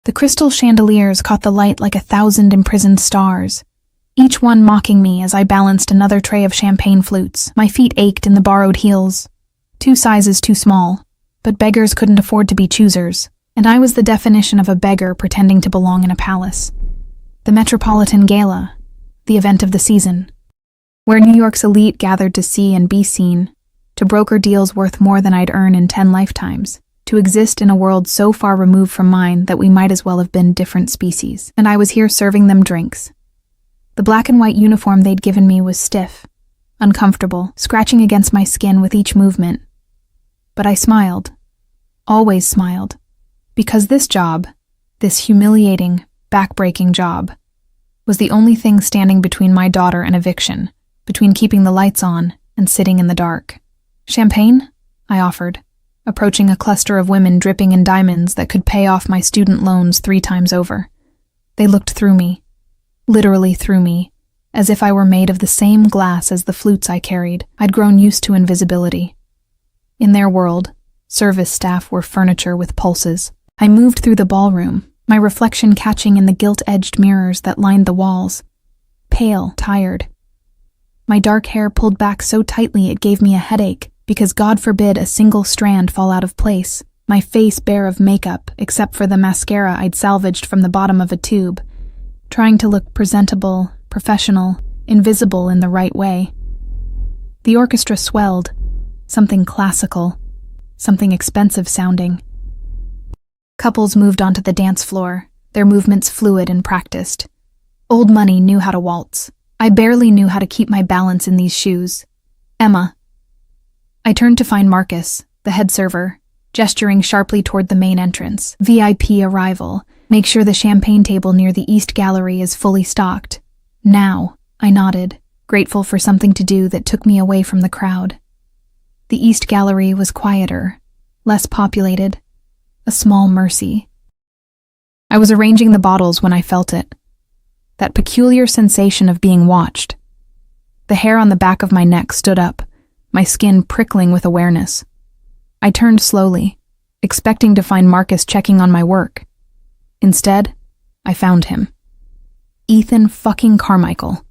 The crystal chandeliers caught the light like 1,000 imprisoned stars, each one mocking me as I balanced another tray of champagne flutes. My feet ached in the borrowed heels, 2 sizes too small, but beggars couldn't afford to be choosers, and I was the definition of a beggar pretending to belong in a palace. The Metropolitan Gala, the event of the season, where New York's elite gathered to see and be seen, to broker deals worth more than I'd earn in 10 lifetimes, to exist in a world so far removed from mine that we might as well have been different species. And I was here serving them drinks. The black and white uniform they'd given me was stiff, uncomfortable, scratching against my skin with each movement. But I smiled, always smiled, because this job, this humiliating, back-breaking job, was the only thing standing between my daughter and eviction, between keeping the lights on and sitting in the dark. Champagne? I offered, approaching a cluster of women dripping in diamonds that could pay off my student loans 3 times over. They looked through me, literally through me, as if I were made of the same glass as the flutes I carried. I'd grown used to invisibility. In their world, service staff were furniture with pulses. I moved through the ballroom, my reflection catching in the gilt-edged mirrors that lined the walls. Pale, tired. My dark hair pulled back so tightly it gave me a headache, because God forbid a single strand fall out of place. My face bare of makeup, except for the mascara I'd salvaged from the bottom of a tube, trying to look presentable, professional, invisible in the right way. The orchestra swelled, something classical, something expensive sounding. Couples moved onto the dance floor, their movements fluid and practiced. Old money knew how to waltz. I barely knew how to keep my balance in these shoes. Emma. I turned to find Marcus, the head server, gesturing sharply toward the main entrance. VIP arrival. Make sure the champagne table near the East Gallery is fully stocked. Now, I nodded, grateful for something to do that took me away from the crowd. The East Gallery was quieter, less populated, a small mercy. I was arranging the bottles when I felt it. That peculiar sensation of being watched. The hair on the back of my neck stood up, my skin prickling with awareness. I turned slowly, expecting to find Marcus checking on my work. Instead, I found him. Ethan fucking Carmichael.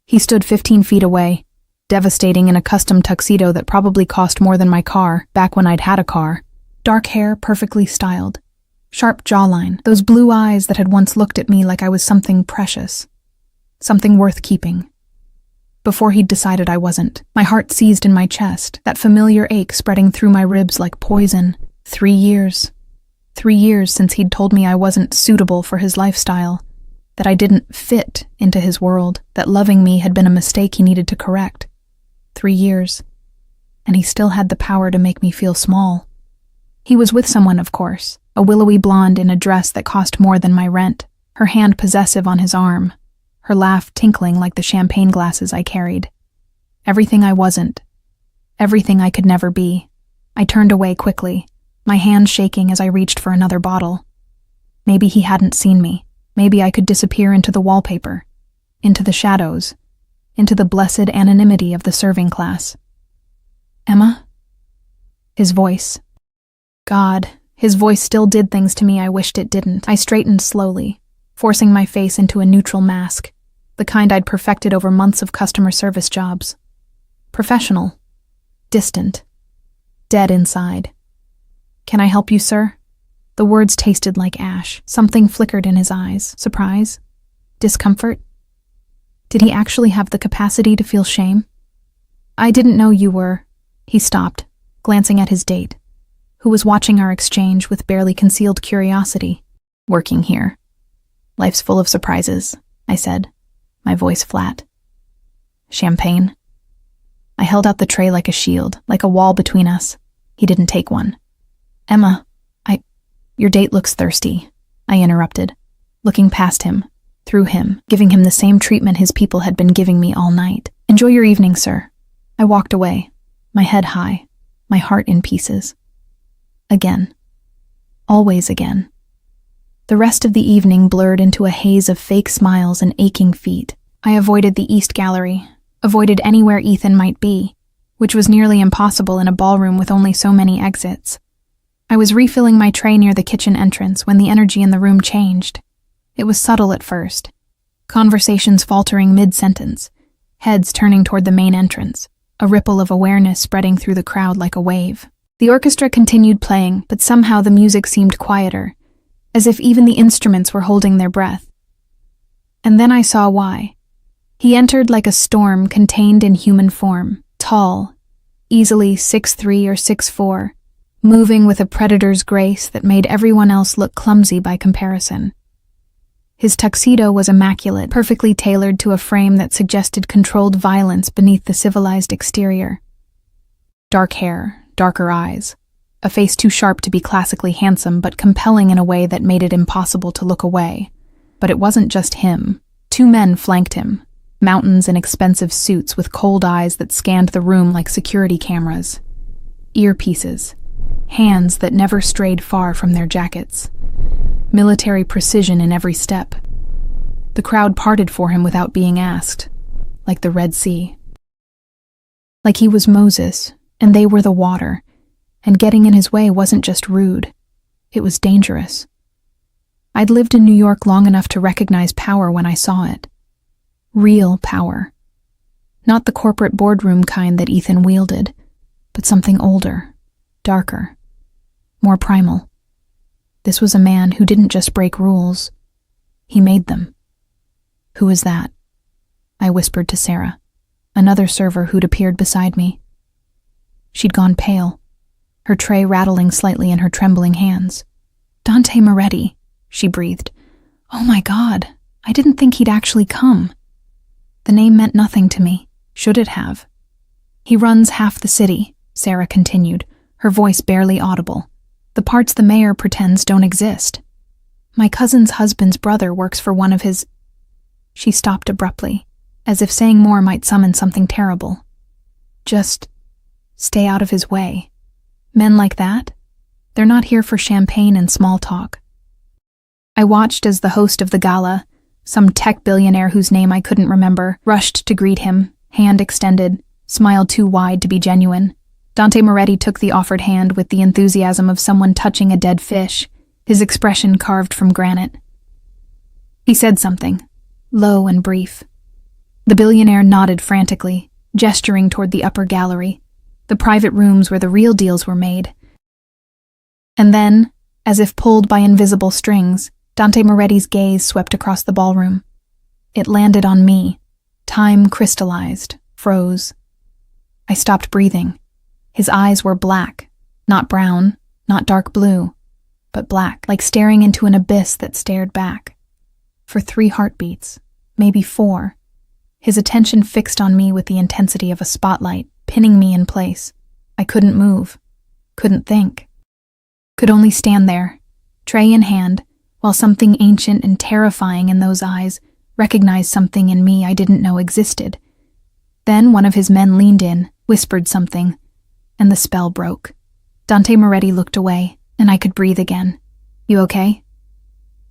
He stood 15 feet away, devastating in a custom tuxedo that probably cost more than my car, back when I'd had a car. Dark hair perfectly styled. Sharp jawline, those blue eyes that had once looked at me like I was something precious. Something worth keeping. Before he'd decided I wasn't, my heart seized in my chest, that familiar ache spreading through my ribs like poison. 3 years. 3 years since he'd told me I wasn't suitable for his lifestyle, that I didn't fit into his world, that loving me had been a mistake he needed to correct. 3 years. And he still had the power to make me feel small. He was with someone, of course, a willowy blonde in a dress that cost more than my rent, her hand possessive on his arm, her laugh tinkling like the champagne glasses I carried. Everything I wasn't. Everything I could never be. I turned away quickly, my hand shaking as I reached for another bottle. Maybe he hadn't seen me. Maybe I could disappear into the wallpaper, into the shadows, into the blessed anonymity of the serving class. Emma? His voice. God, his voice still did things to me I wished it didn't. I straightened slowly, forcing my face into a neutral mask, the kind I'd perfected over months of customer service jobs. Professional. Distant. Dead inside. Can I help you, sir? The words tasted like ash. Something flickered in his eyes. Surprise? Discomfort? Did he actually have the capacity to feel shame? I didn't know you were... He stopped, glancing at his date, who was watching our exchange with barely concealed curiosity. Working here. Life's full of surprises, I said, my voice flat. Champagne? I held out the tray like a shield, like a wall between us. He didn't take one. Emma, your date looks thirsty, I interrupted, looking past him, through him, giving him the same treatment his people had been giving me all night. Enjoy your evening, sir. I walked away, my head high, my heart in pieces. Again. Always again. The rest of the evening blurred into a haze of fake smiles and aching feet. I avoided the East Gallery, avoided anywhere Ethan might be, which was nearly impossible in a ballroom with only so many exits. I was refilling my tray near the kitchen entrance when the energy in the room changed. It was subtle at first. Conversations faltering mid-sentence, heads turning toward the main entrance, a ripple of awareness spreading through the crowd like a wave. The orchestra continued playing, but somehow the music seemed quieter, as if even the instruments were holding their breath. And then I saw why. He entered like a storm contained in human form, tall, easily 6'3" or 6'4", moving with a predator's grace that made everyone else look clumsy by comparison. His tuxedo was immaculate, perfectly tailored to a frame that suggested controlled violence beneath the civilized exterior. Dark hair, darker eyes, a face too sharp to be classically handsome but compelling in a way that made it impossible to look away. But it wasn't just him. 2 men flanked him, mountains in expensive suits with cold eyes that scanned the room like security cameras. Earpieces, hands that never strayed far from their jackets. Military precision in every step. The crowd parted for him without being asked, like the Red Sea. Like he was Moses, and they were the water, and getting in his way wasn't just rude, it was dangerous. I'd lived in New York long enough to recognize power when I saw it. Real power. Not the corporate boardroom kind that Ethan wielded, but something older, darker, more primal. This was a man who didn't just break rules, he made them. Who is that? I whispered to Sarah, another server who'd appeared beside me. She'd gone pale, her tray rattling slightly in her trembling hands. Dante Moretti, she breathed. Oh my God, I didn't think he'd actually come. The name meant nothing to me, should it have? He runs half the city, Sarah continued, her voice barely audible. The parts the mayor pretends don't exist. My cousin's husband's brother works for one of his... She stopped abruptly, as if saying more might summon something terrible. Just stay out of his way. Men like that? They're not here for champagne and small talk. I watched as the host of the gala, some tech billionaire whose name I couldn't remember, rushed to greet him, hand extended, smile too wide to be genuine. Dante Moretti took the offered hand with the enthusiasm of someone touching a dead fish, his expression carved from granite. He said something, low and brief. The billionaire nodded frantically, gesturing toward the upper gallery, the private rooms where the real deals were made. And then, as if pulled by invisible strings, Dante Moretti's gaze swept across the ballroom. It landed on me. Time crystallized, froze. I stopped breathing. His eyes were black, not brown, not dark blue, but black, like staring into an abyss that stared back. For 3 heartbeats, maybe 4, his attention fixed on me with the intensity of a spotlight, pinning me in place. I couldn't move, couldn't think, could only stand there, tray in hand, while something ancient and terrifying in those eyes recognized something in me I didn't know existed. Then one of his men leaned in, whispered something, and the spell broke. Dante Moretti looked away, and I could breathe again. You okay?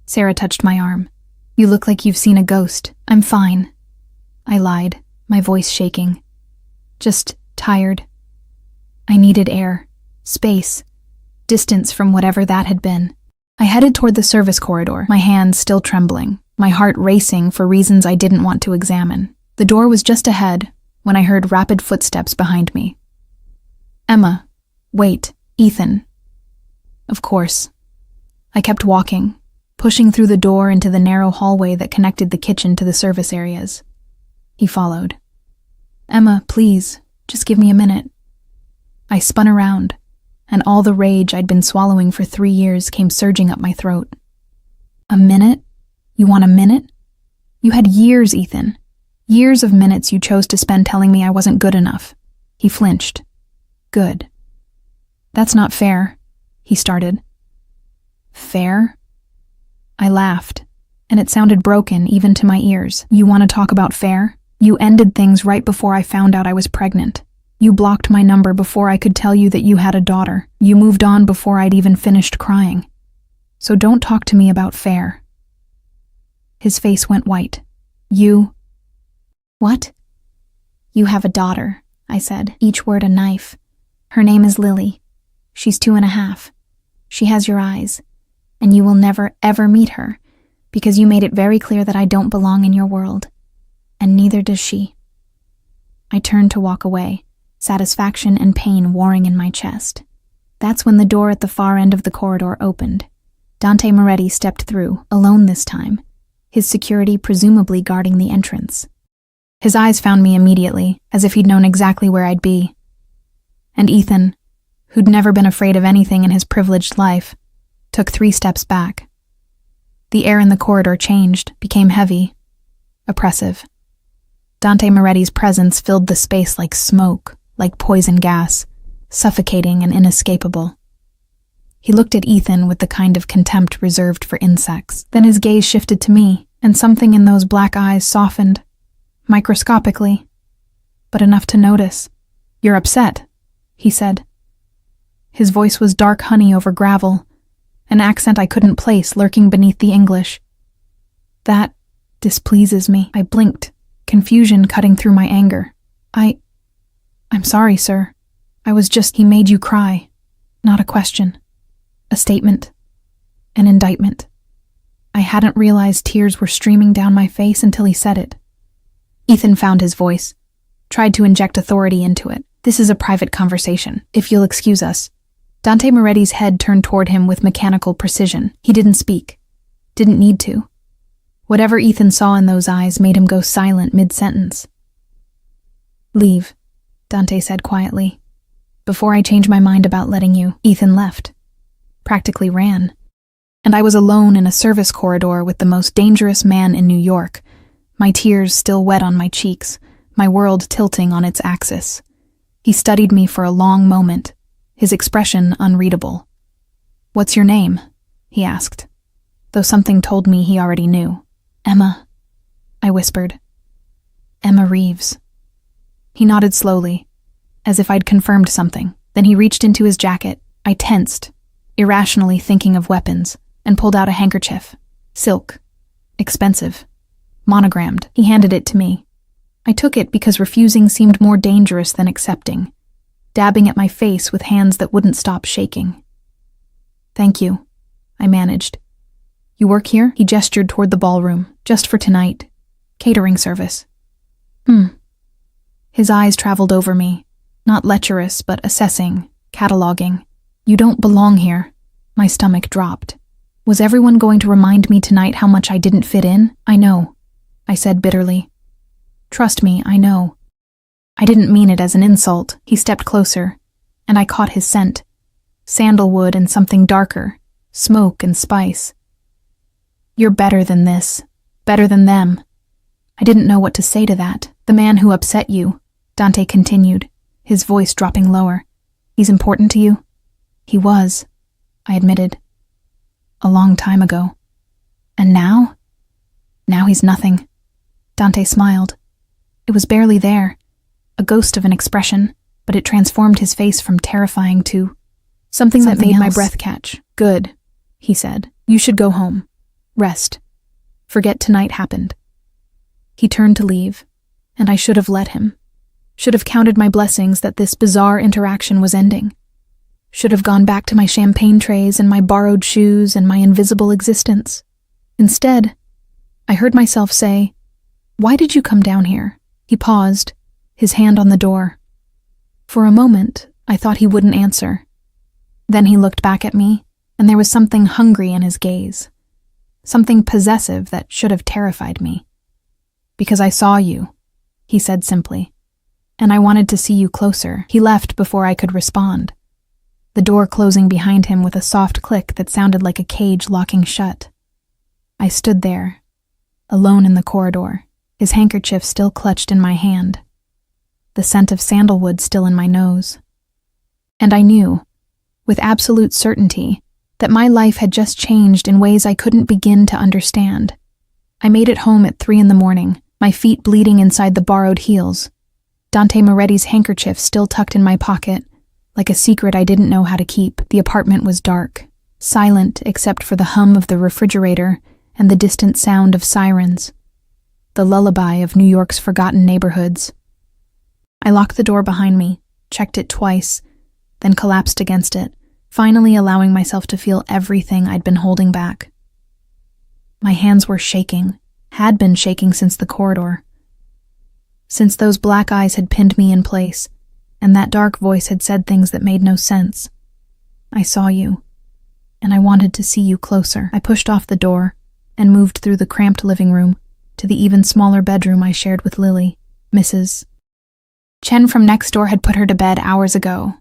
Sarah touched my arm. You look like you've seen a ghost. I'm fine. I lied, my voice shaking. Just tired. I needed air, space, distance from whatever that had been. I headed toward the service corridor, my hands still trembling, my heart racing for reasons I didn't want to examine. The door was just ahead when I heard rapid footsteps behind me. Emma, wait, Ethan. Of course. I kept walking, pushing through the door into the narrow hallway that connected the kitchen to the service areas. He followed. Emma, please, just give me a minute. I spun around, and all the rage I'd been swallowing for 3 years came surging up my throat. A minute? You want a minute? You had years, Ethan. Years of minutes you chose to spend telling me I wasn't good enough. He flinched. Good. That's not fair, he started. Fair? I laughed, and it sounded broken even to my ears. You want to talk about fair? You ended things right before I found out I was pregnant. You blocked my number before I could tell you that you had a daughter. You moved on before I'd even finished crying. So don't talk to me about fair. His face went white. You... What? You have a daughter, I said, each word a knife. Her name is Lily. She's 2.5. She has your eyes, and you will never, ever meet her, because you made it very clear that I don't belong in your world, and neither does she." I turned to walk away, satisfaction and pain warring in my chest. That's when the door at the far end of the corridor opened. Dante Moretti stepped through, alone this time, his security presumably guarding the entrance. His eyes found me immediately, as if he'd known exactly where I'd be. And Ethan, who'd never been afraid of anything in his privileged life, took 3 steps back. The air in the corridor changed, became heavy, oppressive. Dante Moretti's presence filled the space like smoke, like poison gas, suffocating and inescapable. He looked at Ethan with the kind of contempt reserved for insects. Then his gaze shifted to me, and something in those black eyes softened, microscopically, but enough to notice. "You're upset," he said. His voice was dark honey over gravel, an accent I couldn't place lurking beneath the English. "That displeases me." I blinked, confusion cutting through my anger. I'm sorry, sir. He made you cry. Not a question. A statement. An indictment. I hadn't realized tears were streaming down my face until he said it. Ethan found his voice, tried to inject authority into it. "This is a private conversation, if you'll excuse us." Dante Moretti's head turned toward him with mechanical precision. He didn't speak. Didn't need to. Whatever Ethan saw in those eyes made him go silent mid-sentence. "Leave," Dante said quietly. "Before I change my mind about letting you." Ethan left. Practically ran. And I was alone in a service corridor with the most dangerous man in New York, my tears still wet on my cheeks, my world tilting on its axis. He studied me for a long moment, his expression unreadable. "What's your name?" he asked, though something told me he already knew. "Emma," I whispered. "Emma Reeves." He nodded slowly, as if I'd confirmed something. Then he reached into his jacket. I tensed, irrationally thinking of weapons, and pulled out a handkerchief. Silk. Expensive. Monogrammed. He handed it to me. I took it because refusing seemed more dangerous than accepting, dabbing at my face with hands that wouldn't stop shaking. "Thank you," I managed. "You work here?" He gestured toward the ballroom. "Just for tonight. Catering service." His eyes traveled over me, not lecherous, but assessing, cataloging. "You don't belong here." My stomach dropped. Was everyone going to remind me tonight how much I didn't fit in? "I know," I said bitterly. "Trust me, I know." I didn't mean it as an insult. He stepped closer, and I caught his scent. Sandalwood and something darker, smoke and spice. "You're better than this. Better than them." I didn't know what to say to that. "The man who upset you," Dante continued, his voice dropping lower. "He's important to you?" "He was," I admitted. "A long time ago." "And now?" "Now he's nothing." Dante smiled. It was barely there, a ghost of an expression, but it transformed his face from terrifying to something that made my breath catch. "Good," he said. "You should go home. Rest. Forget tonight happened." He turned to leave, and I should have let him. Should have counted my blessings that this bizarre interaction was ending. Should have gone back to my champagne trays and my borrowed shoes and my invisible existence. Instead, I heard myself say, "Why did you come down here?" He paused, his hand on the door. For a moment, I thought he wouldn't answer. Then he looked back at me, and there was something hungry in his gaze. Something possessive that should have terrified me. "Because I saw you," he said simply. "And I wanted to see you closer." He left before I could respond, the door closing behind him with a soft click that sounded like a cage locking shut. I stood there, alone in the corridor, his handkerchief still clutched in my hand, the scent of sandalwood still in my nose. And I knew, with absolute certainty, that my life had just changed in ways I couldn't begin to understand. I made it home at 3 a.m, my feet bleeding inside the borrowed heels, Dante Moretti's handkerchief still tucked in my pocket, like a secret I didn't know how to keep. The apartment was dark, silent except for the hum of the refrigerator and the distant sound of sirens, the lullaby of New York's forgotten neighborhoods. I locked the door behind me, checked it twice, then collapsed against it, finally allowing myself to feel everything I'd been holding back. My hands were shaking, had been shaking since the corridor. Since those black eyes had pinned me in place, and that dark voice had said things that made no sense. I saw you, and I wanted to see you closer. I pushed off the door and moved through the cramped living room to the even smaller bedroom I shared with Lily. Mrs. Chen from next door had put her to bed hours ago,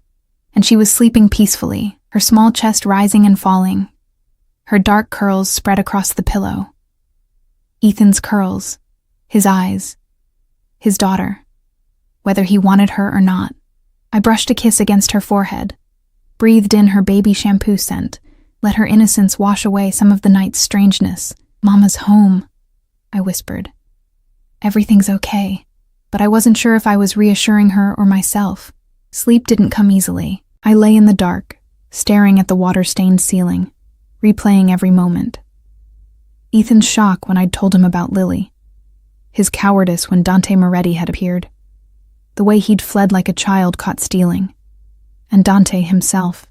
and she was sleeping peacefully, her small chest rising and falling, her dark curls spread across the pillow. Ethan's curls, his eyes, his daughter, whether he wanted her or not. I brushed a kiss against her forehead, breathed in her baby shampoo scent, let her innocence wash away some of the night's strangeness. "Mama's home," I whispered. "Everything's okay." But I wasn't sure if I was reassuring her or myself. Sleep didn't come easily. I lay in the dark, staring at the water-stained ceiling, replaying every moment. Ethan's shock when I'd told him about Lily. His cowardice when Dante Moretti had appeared. The way he'd fled like a child caught stealing. And Dante himself.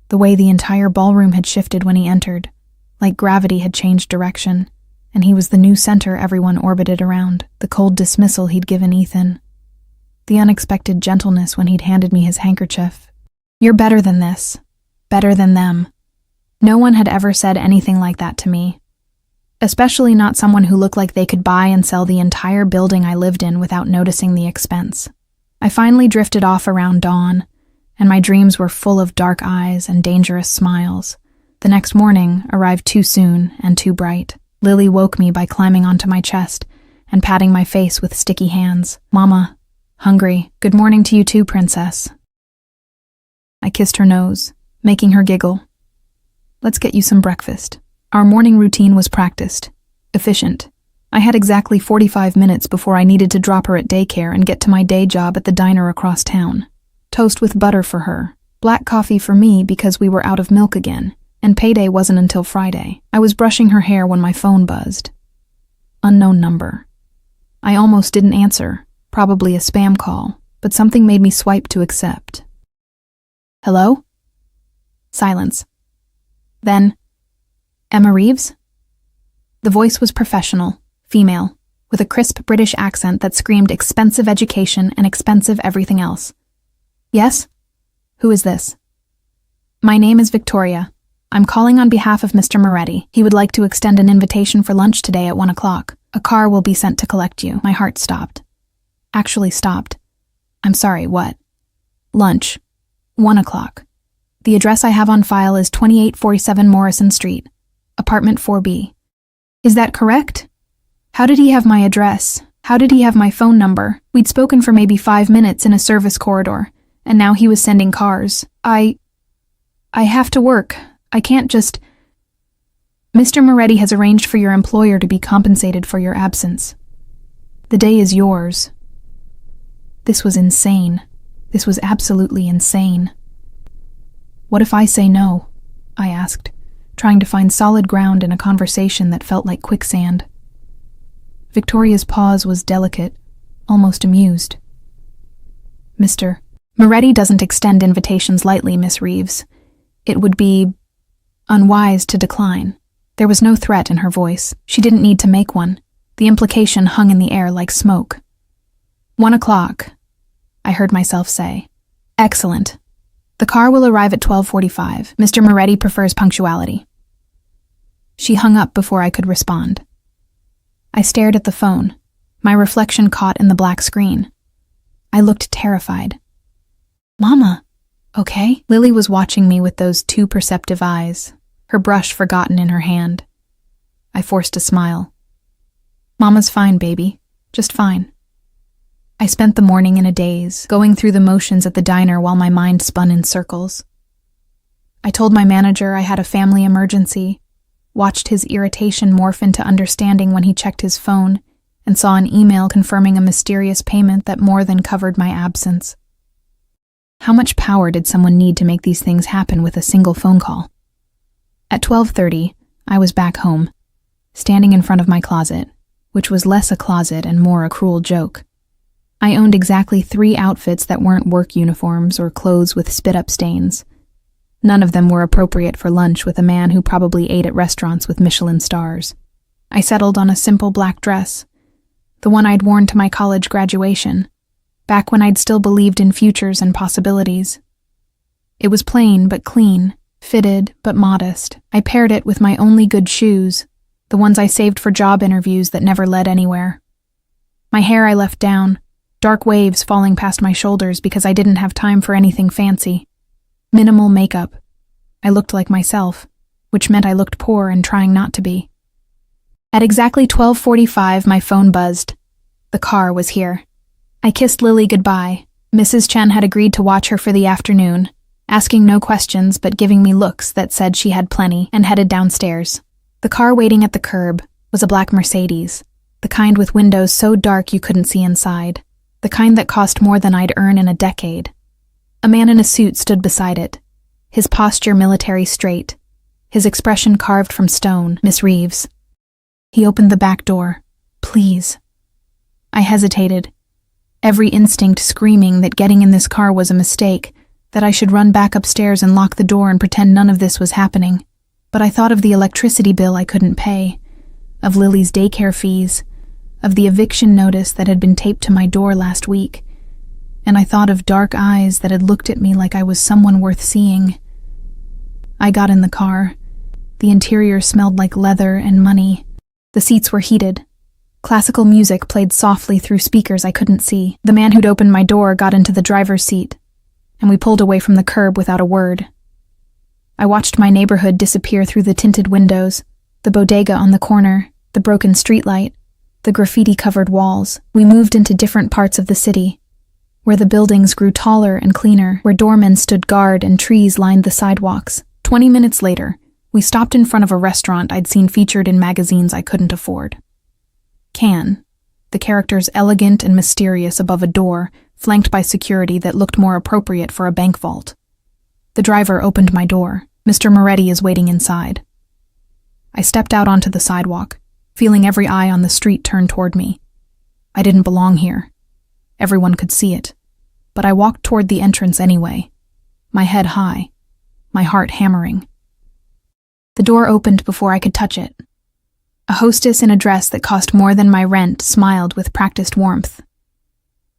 The way the entire ballroom had shifted when he entered, like gravity had changed direction, and he was the new center everyone orbited around. The cold dismissal he'd given Ethan. The unexpected gentleness when he'd handed me his handkerchief. "You're better than this. Better than them." No one had ever said anything like that to me. Especially not someone who looked like they could buy and sell the entire building I lived in without noticing the expense. I finally drifted off around dawn, and my dreams were full of dark eyes and dangerous smiles. The next morning arrived too soon and too bright. Lily woke me by climbing onto my chest and patting my face with sticky hands. "Mama, hungry. Good morning to you too, princess." I kissed her nose, making her giggle. "Let's get you some breakfast." Our morning routine was practiced, efficient. I had exactly 45 minutes before I needed to drop her at daycare and get to my day job at the diner across town. Toast with butter for her, black coffee for me because we were out of milk again, and payday wasn't until Friday. I was brushing her hair when my phone buzzed. Unknown number. I almost didn't answer, probably a spam call, but something made me swipe to accept. "Hello?" Silence. Then, "Emma Reeves?" The voice was professional, female, with a crisp British accent that screamed expensive education and expensive everything else. "Yes? Who is this?" "My name is Victoria. I'm calling on behalf of Mr. Moretti. He would like to extend an invitation for lunch today at 1 o'clock. A car will be sent to collect you." My heart stopped. Actually stopped. "I'm sorry, what?" "Lunch. 1 o'clock. The address I have on file is 2847 Morrison Street, apartment 4B. "Is that correct? How did he have my address? How did he have my phone number? We'd spoken for maybe 5 minutes in a service corridor, and now he was sending cars. I have to work. I can't just..." "Mr. Moretti has arranged for your employer to be compensated for your absence. The day is yours." This was insane. This was absolutely insane. "What if I say no?" I asked, trying to find solid ground in a conversation that felt like quicksand. Victoria's pause was delicate, almost amused. "Mr. Moretti doesn't extend invitations lightly, Miss Reeves. It would be unwise to decline." There was no threat in her voice. She didn't need to make one. The implication hung in the air like smoke. 1 o'clock, I heard myself say. "Excellent. The car will arrive at 12:45. Mr. Moretti prefers punctuality." She hung up before I could respond. I stared at the phone, my reflection caught in the black screen. I looked terrified. "Mama, okay?" Lily was watching me with those too perceptive eyes, her brush forgotten in her hand. I forced a smile. "Mama's fine, baby. Just fine." I spent the morning in a daze, going through the motions at the diner while my mind spun in circles. I told my manager I had a family emergency, watched his irritation morph into understanding when he checked his phone, and saw an email confirming a mysterious payment that more than covered my absence. How much power did someone need to make these things happen with a single phone call? At 12:30, I was back home, standing in front of my closet, which was less a closet and more a cruel joke. I owned exactly 3 outfits that weren't work uniforms or clothes with spit-up stains. None of them were appropriate for lunch with a man who probably ate at restaurants with Michelin stars. I settled on a simple black dress, the one I'd worn to my college graduation, back when I'd still believed in futures and possibilities. It was plain but clean, fitted but modest. I paired it with my only good shoes, the ones I saved for job interviews that never led anywhere. My hair I left down, dark waves falling past my shoulders because I didn't have time for anything fancy. Minimal makeup. I looked like myself, which meant I looked poor and trying not to be. At exactly 12:45, my phone buzzed. The car was here. I kissed Lily goodbye. Mrs. Chen had agreed to watch her for the afternoon, asking no questions but giving me looks that said she had plenty, and headed downstairs. The car waiting at the curb was a black Mercedes, the kind with windows so dark you couldn't see inside, the kind that cost more than I'd earn in a decade. A man in a suit stood beside it, his posture military straight, his expression carved from stone. Miss Reeves. He opened the back door. Please. I hesitated, every instinct screaming that getting in this car was a mistake, that I should run back upstairs and lock the door and pretend none of this was happening. But I thought of the electricity bill I couldn't pay, of Lily's daycare fees, of the eviction notice that had been taped to my door last week, and I thought of dark eyes that had looked at me like I was someone worth seeing. I got in the car. The interior smelled like leather and money. The seats were heated. Classical music played softly through speakers I couldn't see. The man who'd opened my door got into the driver's seat, and we pulled away from the curb without a word. I watched my neighborhood disappear through the tinted windows, the bodega on the corner, the broken streetlight, the graffiti-covered walls. We moved into different parts of the city, where the buildings grew taller and cleaner, where doormen stood guard and trees lined the sidewalks. 20 minutes later, we stopped in front of a restaurant I'd seen featured in magazines I couldn't afford. Can, the characters elegant and mysterious above a door, flanked by security that looked more appropriate for a bank vault. The driver opened my door. Mr. Moretti is waiting inside. I stepped out onto the sidewalk, feeling every eye on the street turn toward me. I didn't belong here. Everyone could see it. But I walked toward the entrance anyway, my head high, my heart hammering. The door opened before I could touch it. A hostess in a dress that cost more than my rent smiled with practiced warmth.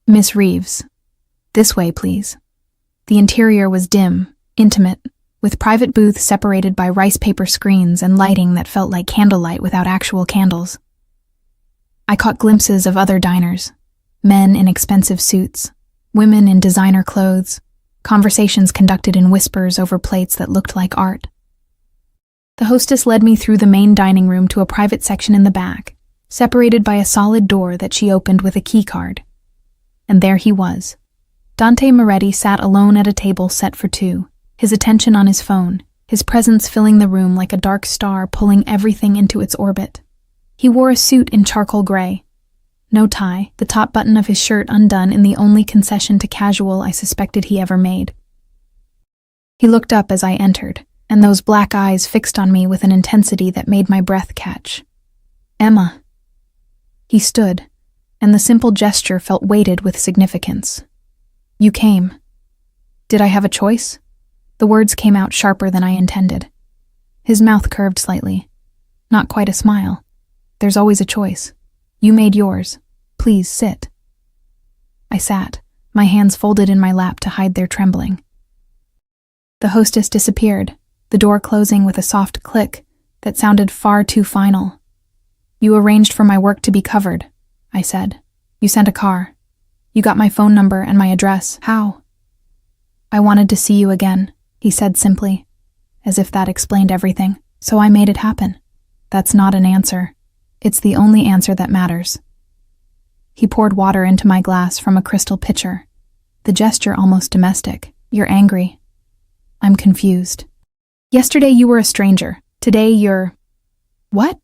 Miss Reeves, this way, please. The interior was dim, intimate, with private booths separated by rice paper screens and lighting that felt like candlelight without actual candles. I caught glimpses of other diners, men in expensive suits, women in designer clothes, conversations conducted in whispers over plates that looked like art. The hostess led me through the main dining room to a private section in the back, separated by a solid door that she opened with a key card. And there he was. Dante Moretti sat alone at a table set for two, his attention on his phone, his presence filling the room like a dark star pulling everything into its orbit. He wore a suit in charcoal gray. No tie, the top button of his shirt undone in the only concession to casual I suspected he ever made. He looked up as I entered, and those black eyes fixed on me with an intensity that made my breath catch. Emma. He stood, and the simple gesture felt weighted with significance. You came. Did I have a choice? The words came out sharper than I intended. His mouth curved slightly. Not quite a smile. There's always a choice. You made yours. Please sit. I sat, my hands folded in my lap to hide their trembling. The hostess disappeared, the door closing with a soft click that sounded far too final. You arranged for my work to be covered, I said. You sent a car. You got my phone number and my address. How? I wanted to see you again, he said simply, as if that explained everything. So I made it happen. That's not an answer. It's the only answer that matters. He poured water into my glass from a crystal pitcher, the gesture almost domestic. You're angry. I'm confused. Yesterday you were a stranger. Today you're... What?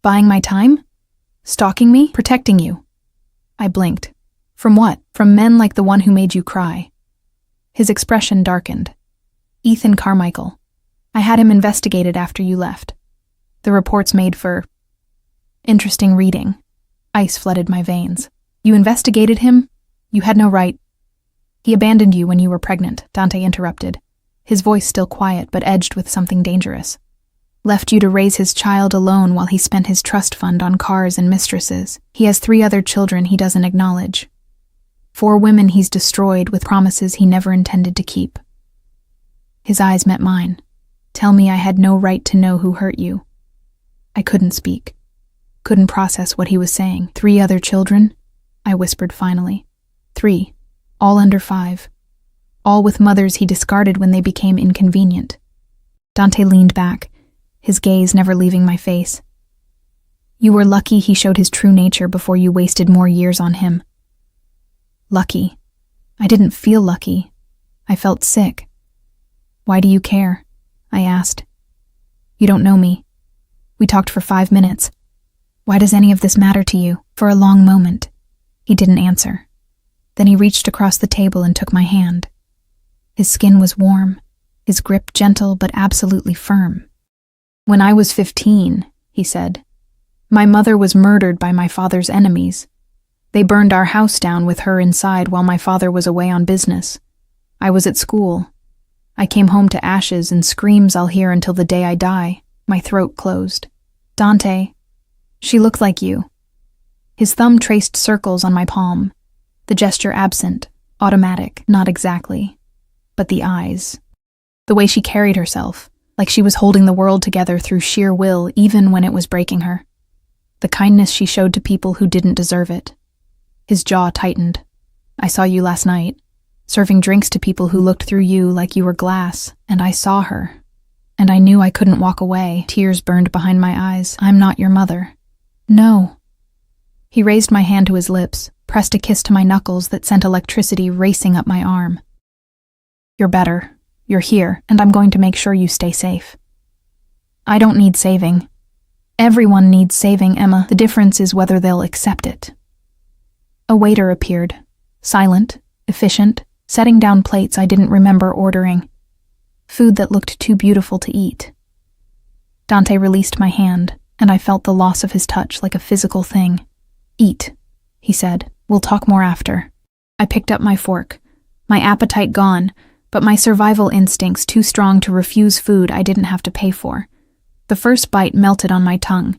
Buying my time? Stalking me? Protecting you? I blinked. From what? From men like the one who made you cry. His expression darkened. Ethan Carmichael. I had him investigated after you left. The reports made for... interesting reading. Ice flooded my veins. You investigated him? You had no right. He abandoned you when you were pregnant, Dante interrupted. his voice still quiet but edged with something dangerous. Left you to raise his child alone while he spent his trust fund on cars and mistresses. He has 3 other children he doesn't acknowledge. 4 women he's destroyed with promises he never intended to keep. His eyes met mine. Tell me I had no right to know who hurt you. I couldn't speak. Couldn't process what he was saying. 3 other children? I whispered finally. 3. All under 5. All with mothers he discarded when they became inconvenient. Dante leaned back, his gaze never leaving my face. You were lucky he showed his true nature before you wasted more years on him. Lucky. I didn't feel lucky. I felt sick. Why do you care? I asked. You don't know me. We talked for 5 minutes. Why does any of this matter to you? For a long moment. He didn't answer. Then he reached across the table and took my hand. His skin was warm, his grip gentle but absolutely firm. When I was 15, he said, my mother was murdered by my father's enemies. They burned our house down with her inside while my father was away on business. I was at school. I came home to ashes and screams I'll hear until the day I die. My throat closed. Dante, she looked like you. His thumb traced circles on my palm, the gesture absent, automatic, not exactly. But the eyes. The way she carried herself, like she was holding the world together through sheer will even when it was breaking her. The kindness she showed to people who didn't deserve it. His jaw tightened. I saw you last night, serving drinks to people who looked through you like you were glass, and I saw her. And I knew I couldn't walk away. Tears burned behind my eyes. I'm not your mother. No. He raised my hand to his lips, pressed a kiss to my knuckles that sent electricity racing up my arm. You're better. You're here, and I'm going to make sure you stay safe. I don't need saving. Everyone needs saving, Emma. The difference is whether they'll accept it. A waiter appeared, silent, efficient, setting down plates I didn't remember ordering. Food that looked too beautiful to eat. Dante released my hand, and I felt the loss of his touch like a physical thing. Eat, he said. We'll talk more after. I picked up my fork, my appetite gone, but my survival instincts too strong to refuse food I didn't have to pay for. The first bite melted on my tongue.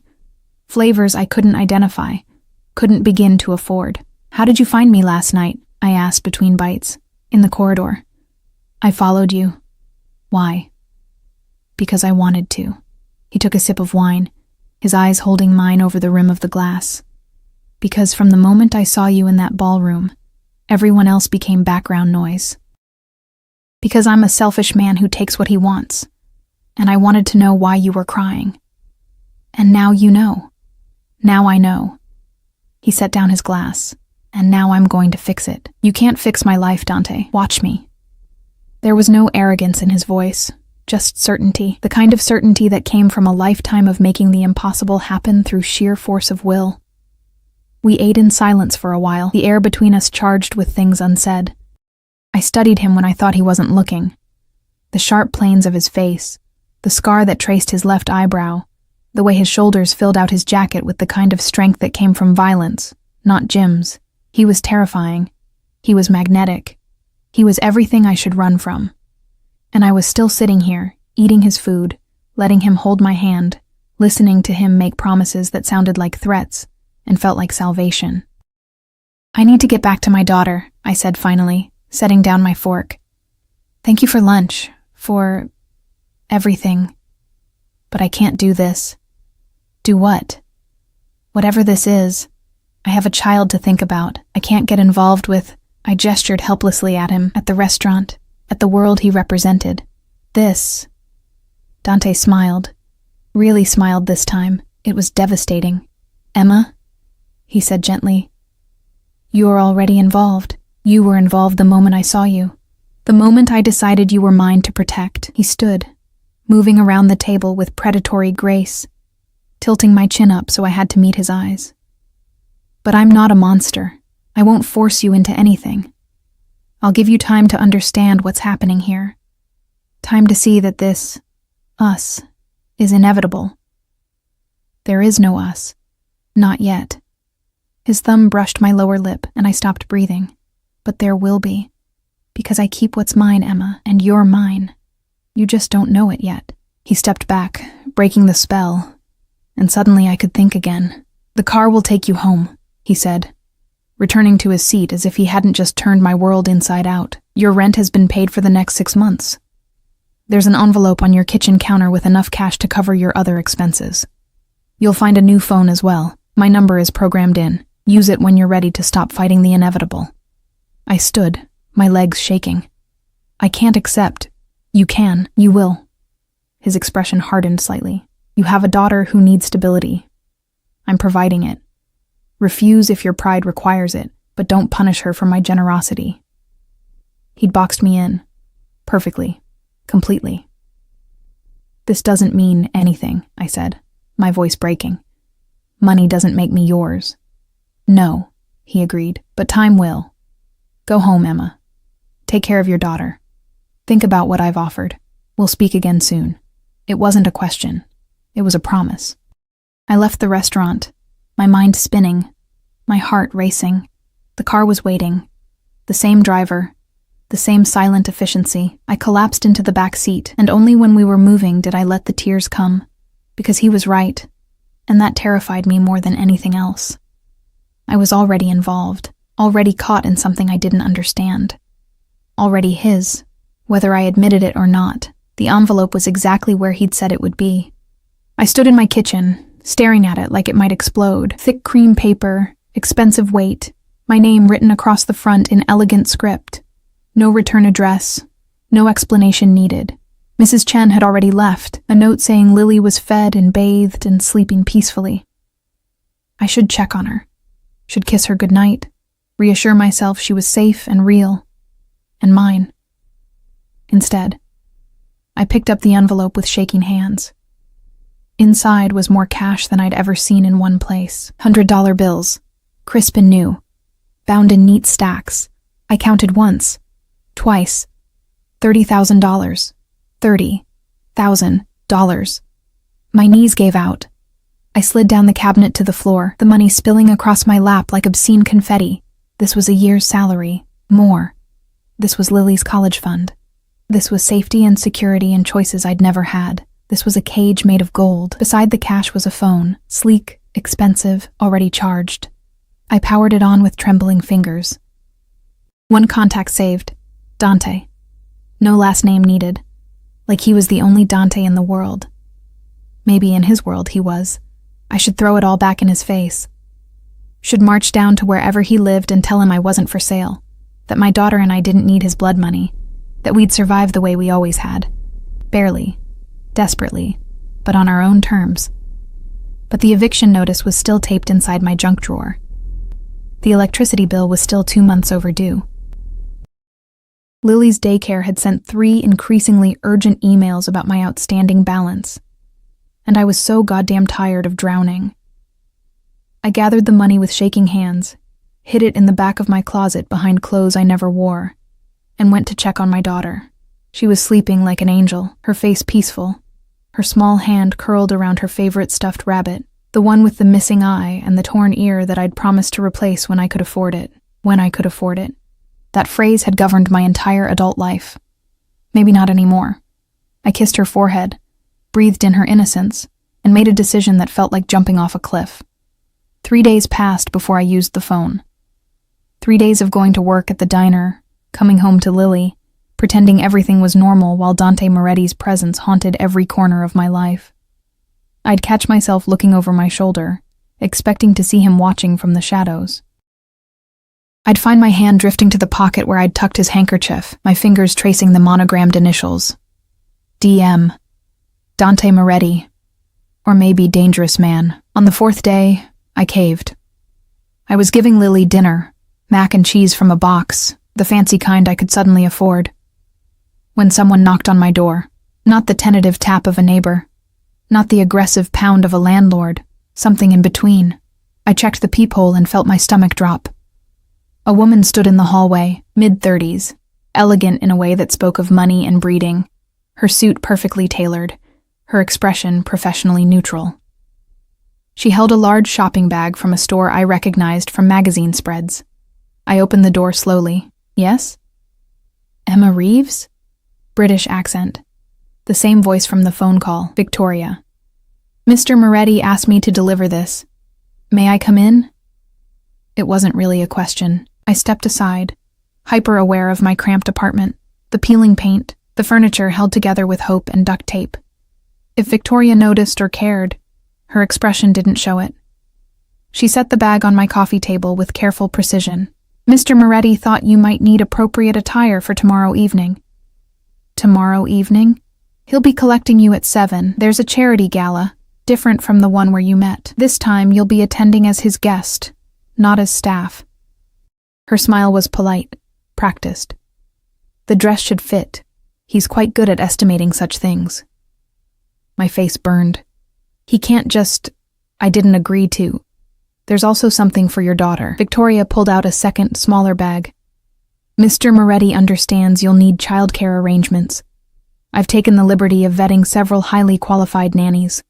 Flavors I couldn't identify, couldn't begin to afford. How did you find me last night? I asked between bites. In the corridor. I followed you. Why? Because I wanted to. He took a sip of wine, his eyes holding mine over the rim of the glass. Because from the moment I saw you in that ballroom, everyone else became background noise. Because I'm a selfish man who takes what he wants, and I wanted to know why you were crying. And now you know. Now I know. He set down his glass, and now I'm going to fix it. You can't fix my life, Dante. Watch me. There was no arrogance in his voice, just certainty, the kind of certainty that came from a lifetime of making the impossible happen through sheer force of will. We ate in silence for a while, the air between us charged with things unsaid. I studied him when I thought he wasn't looking. The sharp planes of his face, the scar that traced his left eyebrow, the way his shoulders filled out his jacket with the kind of strength that came from violence, not Jim's. He was terrifying. He was magnetic. He was everything I should run from. And I was still sitting here, eating his food, letting him hold my hand, listening to him make promises that sounded like threats and felt like salvation. I need to get back to my daughter, I said finally, setting down my fork. Thank you for lunch, for everything. But I can't do this. Do what? Whatever this is. I have a child to think about. I can't get involved with... I gestured helplessly at him, at the restaurant, at the world he represented. This. Dante smiled. Really smiled this time. It was devastating. Emma? He said gently. You're already involved. You were involved the moment I saw you. The moment I decided you were mine to protect. He stood, moving around the table with predatory grace, tilting my chin up so I had to meet his eyes. But I'm not a monster. I won't force you into anything. I'll give you time to understand what's happening here. Time to see that this, us, is inevitable. There is no us. Not yet. His thumb brushed my lower lip and I stopped breathing. But there will be. Because I keep what's mine, Emma, and you're mine. You just don't know it yet." He stepped back, breaking the spell, and suddenly I could think again. "The car will take you home," he said, returning to his seat as if he hadn't just turned my world inside out. "Your rent has been paid for the next 6 months. There's an envelope on your kitchen counter with enough cash to cover your other expenses. You'll find a new phone as well. My number is programmed in. Use it when you're ready to stop fighting the inevitable." I stood, my legs shaking. "I can't accept." "You can. You will." His expression hardened slightly. "You have a daughter who needs stability. I'm providing it. Refuse if your pride requires it, but don't punish her for my generosity." He'd boxed me in. Perfectly. Completely. "This doesn't mean anything," I said, my voice breaking. "Money doesn't make me yours." "No," he agreed, "but time will. Go home, Emma. Take care of your daughter. Think about what I've offered. We'll speak again soon." It wasn't a question. It was a promise. I left the restaurant, my mind spinning, my heart racing. The car was waiting. The same driver, the same silent efficiency. I collapsed into the back seat, and only when we were moving did I let the tears come, because he was right, and that terrified me more than anything else. I was already involved, already caught in something I didn't understand. Already his, whether I admitted it or not. The envelope was exactly where he'd said it would be. I stood in my kitchen, staring at it like it might explode. Thick cream paper, expensive weight, my name written across the front in elegant script. No return address, no explanation needed. Mrs. Chen had already left, a note saying Lily was fed and bathed and sleeping peacefully. I should check on her, should kiss her goodnight, reassure myself she was safe and real, and mine. Instead, I picked up the envelope with shaking hands. Inside was more cash than I'd ever seen in one place. $100 bills, crisp and new, bound in neat stacks. I counted once, twice. $30,000. $30,000. My knees gave out. I slid down the cabinet to the floor, the money spilling across my lap like obscene confetti. This was a year's salary. More. This was Lily's college fund. This was safety and security and choices I'd never had. This was a cage made of gold. Beside the cash was a phone, sleek, expensive, already charged. I powered it on with trembling fingers. One contact saved. Dante. No last name needed. Like he was the only Dante in the world. Maybe in his world he was. I should throw it all back in his face. Should march down to wherever he lived and tell him I wasn't for sale. That my daughter and I didn't need his blood money. That we'd survive the way we always had. Barely. Desperately. But on our own terms. But the eviction notice was still taped inside my junk drawer. The electricity bill was still 2 months overdue. Lily's daycare had sent 3 increasingly urgent emails about my outstanding balance. And I was so goddamn tired of drowning. I gathered the money with shaking hands, hid it in the back of my closet behind clothes I never wore, and went to check on my daughter. She was sleeping like an angel, her face peaceful, her small hand curled around her favorite stuffed rabbit, the one with the missing eye and the torn ear that I'd promised to replace when I could afford it. When I could afford it. That phrase had governed my entire adult life. Maybe not anymore. I kissed her forehead, breathed in her innocence, and made a decision that felt like jumping off a cliff. 3 days passed before I used the phone. 3 days of going to work at the diner, coming home to Lily, pretending everything was normal while Dante Moretti's presence haunted every corner of my life. I'd catch myself looking over my shoulder, expecting to see him watching from the shadows. I'd find my hand drifting to the pocket where I'd tucked his handkerchief, my fingers tracing the monogrammed initials. DM. Dante Moretti. Or maybe Dangerous Man. On the 4th day, I caved. I was giving Lily dinner, mac and cheese from a box, the fancy kind I could suddenly afford. When someone knocked on my door, not the tentative tap of a neighbor, not the aggressive pound of a landlord, something in between. I checked the peephole and felt my stomach drop. A woman stood in the hallway, mid-30s, elegant in a way that spoke of money and breeding, her suit perfectly tailored, her expression professionally neutral. She held a large shopping bag from a store I recognized from magazine spreads. I opened the door slowly. Yes? Emma Reeves? British accent. The same voice from the phone call, Victoria. Mr. Moretti asked me to deliver this. May I come in? It wasn't really a question. I stepped aside, hyper-aware of my cramped apartment, the peeling paint, the furniture held together with hope and duct tape. If Victoria noticed or cared, her expression didn't show it. She set the bag on my coffee table with careful precision. Mr. Moretti thought you might need appropriate attire for tomorrow evening. Tomorrow evening? He'll be collecting you at 7. There's a charity gala, different from the one where you met. This time you'll be attending as his guest, not as staff. Her smile was polite, practiced. The dress should fit. He's quite good at estimating such things. My face burned. He can't just... I didn't agree to. There's also something for your daughter. Victoria pulled out a second, smaller bag. Mr. Moretti understands you'll need childcare arrangements. I've taken the liberty of vetting several highly qualified nannies.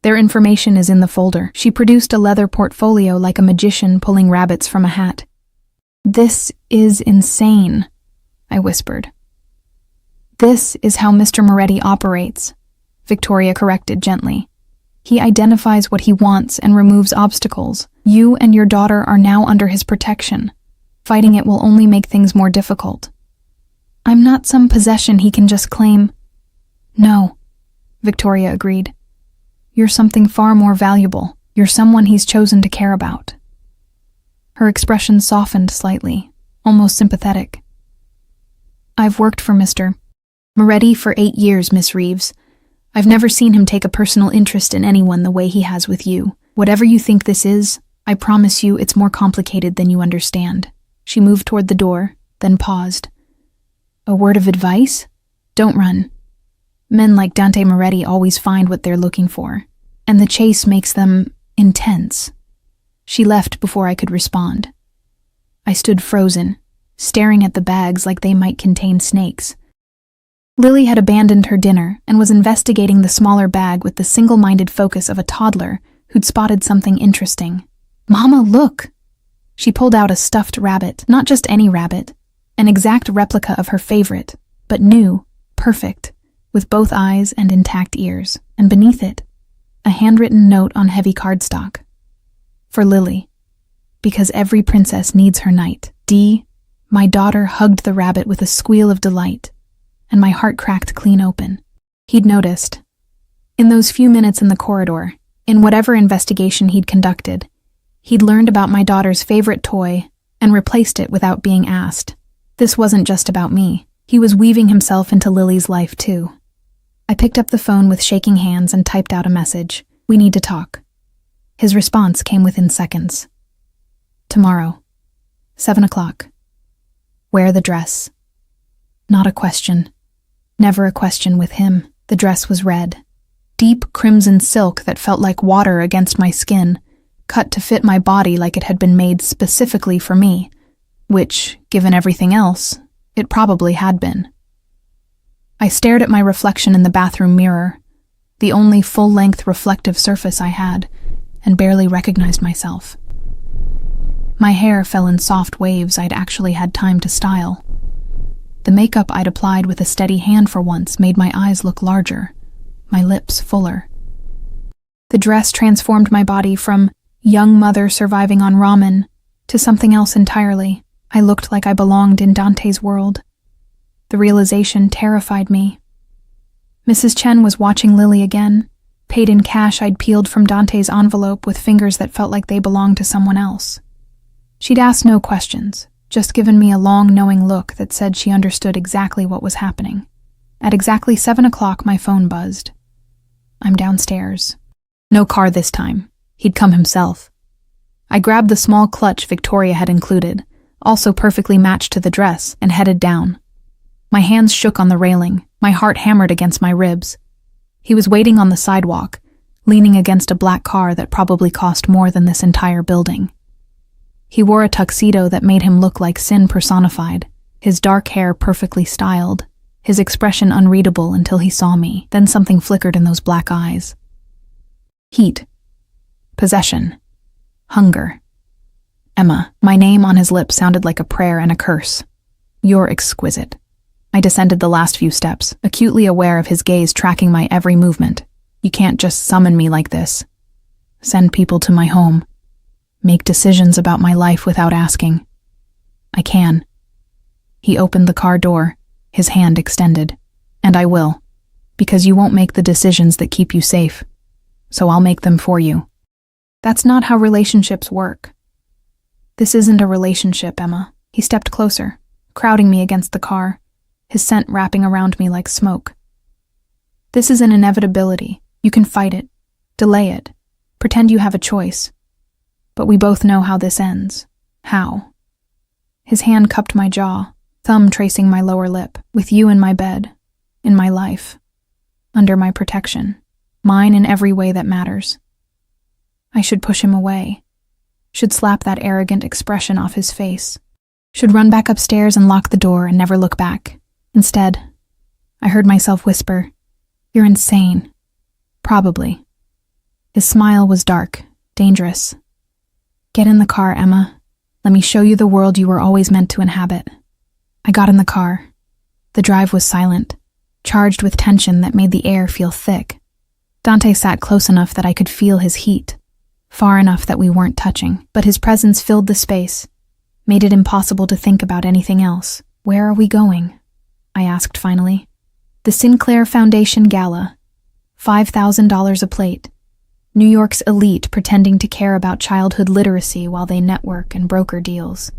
Their information is in the folder. She produced a leather portfolio like a magician pulling rabbits from a hat. This is insane, I whispered. This is how Mr. Moretti operates, Victoria corrected gently. He identifies what he wants and removes obstacles. You and your daughter are now under his protection. Fighting it will only make things more difficult. I'm not some possession he can just claim. No, Victoria agreed. You're something far more valuable. You're someone he's chosen to care about. Her expression softened slightly, almost sympathetic. I've worked for Mr. Moretti for 8 years, Miss Reeves. I've never seen him take a personal interest in anyone the way he has with you. Whatever you think this is, I promise you it's more complicated than you understand. She moved toward the door, then paused. A word of advice? Don't run. Men like Dante Moretti always find what they're looking for, and the chase makes them intense. She left before I could respond. I stood frozen, staring at the bags like they might contain snakes. Lily had abandoned her dinner and was investigating the smaller bag with the single-minded focus of a toddler who'd spotted something interesting. Mama, look! She pulled out a stuffed rabbit, not just any rabbit, an exact replica of her favorite, but new, perfect, with both eyes and intact ears, and beneath it, a handwritten note on heavy cardstock. For Lily, because every princess needs her knight. D. My daughter hugged the rabbit with a squeal of delight, and my heart cracked clean open. He'd noticed. In those few minutes in the corridor, in whatever investigation he'd conducted, he'd learned about my daughter's favorite toy and replaced it without being asked. This wasn't just about me. He was weaving himself into Lily's life too. I picked up the phone with shaking hands and typed out a message. We need to talk. His response came within seconds. Tomorrow, 7 o'clock. Wear the dress. Not a question. Never a question with him. The dress was red. Deep crimson silk that felt like water against my skin, cut to fit my body like it had been made specifically for me, which, given everything else, it probably had been. I stared at my reflection in the bathroom mirror, the only full-length reflective surface I had, and barely recognized myself. My hair fell in soft waves I'd actually had time to style. The makeup I'd applied with a steady hand for once made my eyes look larger, my lips fuller. The dress transformed my body from young mother surviving on ramen to something else entirely. I looked like I belonged in Dante's world. The realization terrified me. Mrs. Chen was watching Lily again, paid in cash I'd peeled from Dante's envelope with fingers that felt like they belonged to someone else. She'd asked no questions, just given me a long, knowing look that said she understood exactly what was happening. At exactly 7 o'clock, my phone buzzed. I'm downstairs. No car this time. He'd come himself. I grabbed the small clutch Victoria had included, also perfectly matched to the dress, and headed down. My hands shook on the railing, my heart hammered against my ribs. He was waiting on the sidewalk, leaning against a black car that probably cost more than this entire building. He wore a tuxedo that made him look like sin personified, his dark hair perfectly styled, his expression unreadable until he saw me. Then something flickered in those black eyes. Heat. Possession. Hunger. Emma. My name on his lips sounded like a prayer and a curse. You're exquisite. I descended the last few steps, acutely aware of his gaze tracking my every movement. You can't just summon me like this. Send people to my home. Make decisions about my life without asking. I can. He opened the car door, his hand extended. And I will. Because you won't make the decisions that keep you safe. So I'll make them for you. That's not how relationships work. This isn't a relationship, Emma. He stepped closer, crowding me against the car, his scent wrapping around me like smoke. This is an inevitability. You can fight it, delay it, pretend you have a choice. But we both know how this ends. How? His hand cupped my jaw, thumb tracing my lower lip. With you in my bed, in my life, under my protection, mine in every way that matters. I should push him away, should slap that arrogant expression off his face, should run back upstairs and lock the door and never look back. Instead, I heard myself whisper, "You're insane." Probably. His smile was dark, dangerous. "Get in the car, Emma. Let me show you the world you were always meant to inhabit." I got in the car. The drive was silent, charged with tension that made the air feel thick. Dante sat close enough that I could feel his heat, far enough that we weren't touching, but his presence filled the space, made it impossible to think about anything else. "Where are we going?" I asked finally. "The Sinclair Foundation Gala. $5,000 a plate. New York's elite pretending to care about childhood literacy while they network and broker deals."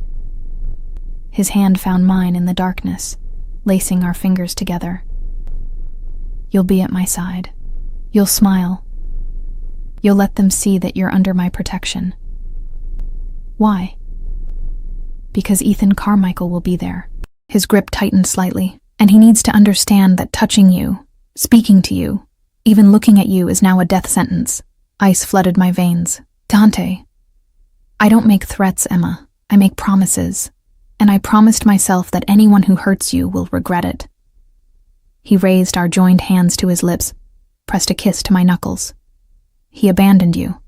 His hand found mine in the darkness, lacing our fingers together. "You'll be at my side. You'll smile. You'll let them see that you're under my protection." "Why?" "Because Ethan Carmichael will be there." His grip tightened slightly, and he needs to understand that touching you, speaking to you, even looking at you is now a death sentence. Ice flooded my veins. "Dante, I don't make threats, Emma. I make promises. And I promised myself that anyone who hurts you will regret it." He raised our joined hands to his lips, pressed a kiss to my knuckles. "He abandoned you.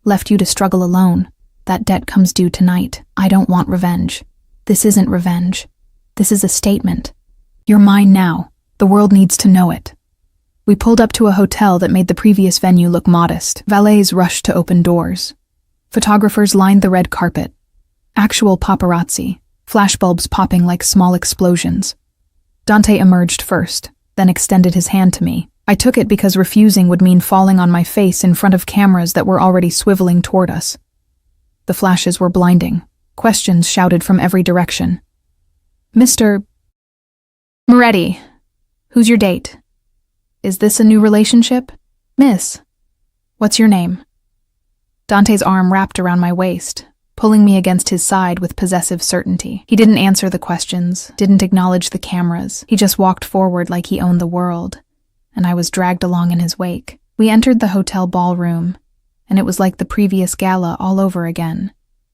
Left you to struggle alone. That debt comes due tonight. I don't want revenge. This isn't revenge. This is a statement. You're mine now. The world needs to know it." We pulled up to a hotel that made the previous venue look modest. Valets rushed to open doors. Photographers lined the red carpet. Actual paparazzi, flashbulbs popping like small explosions. Dante emerged first, then extended his hand to me. I took it because refusing would mean falling on my face in front of cameras that were already swiveling toward us. The flashes were blinding. Questions shouted from every direction. "Mr. Moretti, who's your date? Is this a new relationship? Miss, what's your name?" Dante's arm wrapped around my waist, pulling me against his side with possessive certainty. He didn't answer the questions, didn't acknowledge the cameras. He just walked forward like he owned the world, and I was dragged along in his wake. We entered the hotel ballroom, and it was like the previous gala all over again.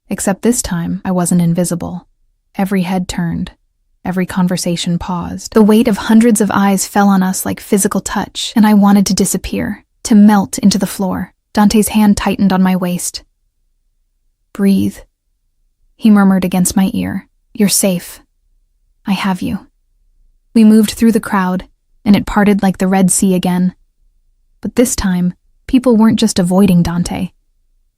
Except this time, I wasn't invisible. Every head turned. Every conversation paused. The weight of hundreds of eyes fell on us like physical touch, and I wanted to disappear, to melt into the floor. Dante's hand tightened on my waist. "Breathe," he murmured against my ear. "You're safe. I have you." We moved through the crowd, and it parted like the Red Sea again. But this time, people weren't just avoiding Dante.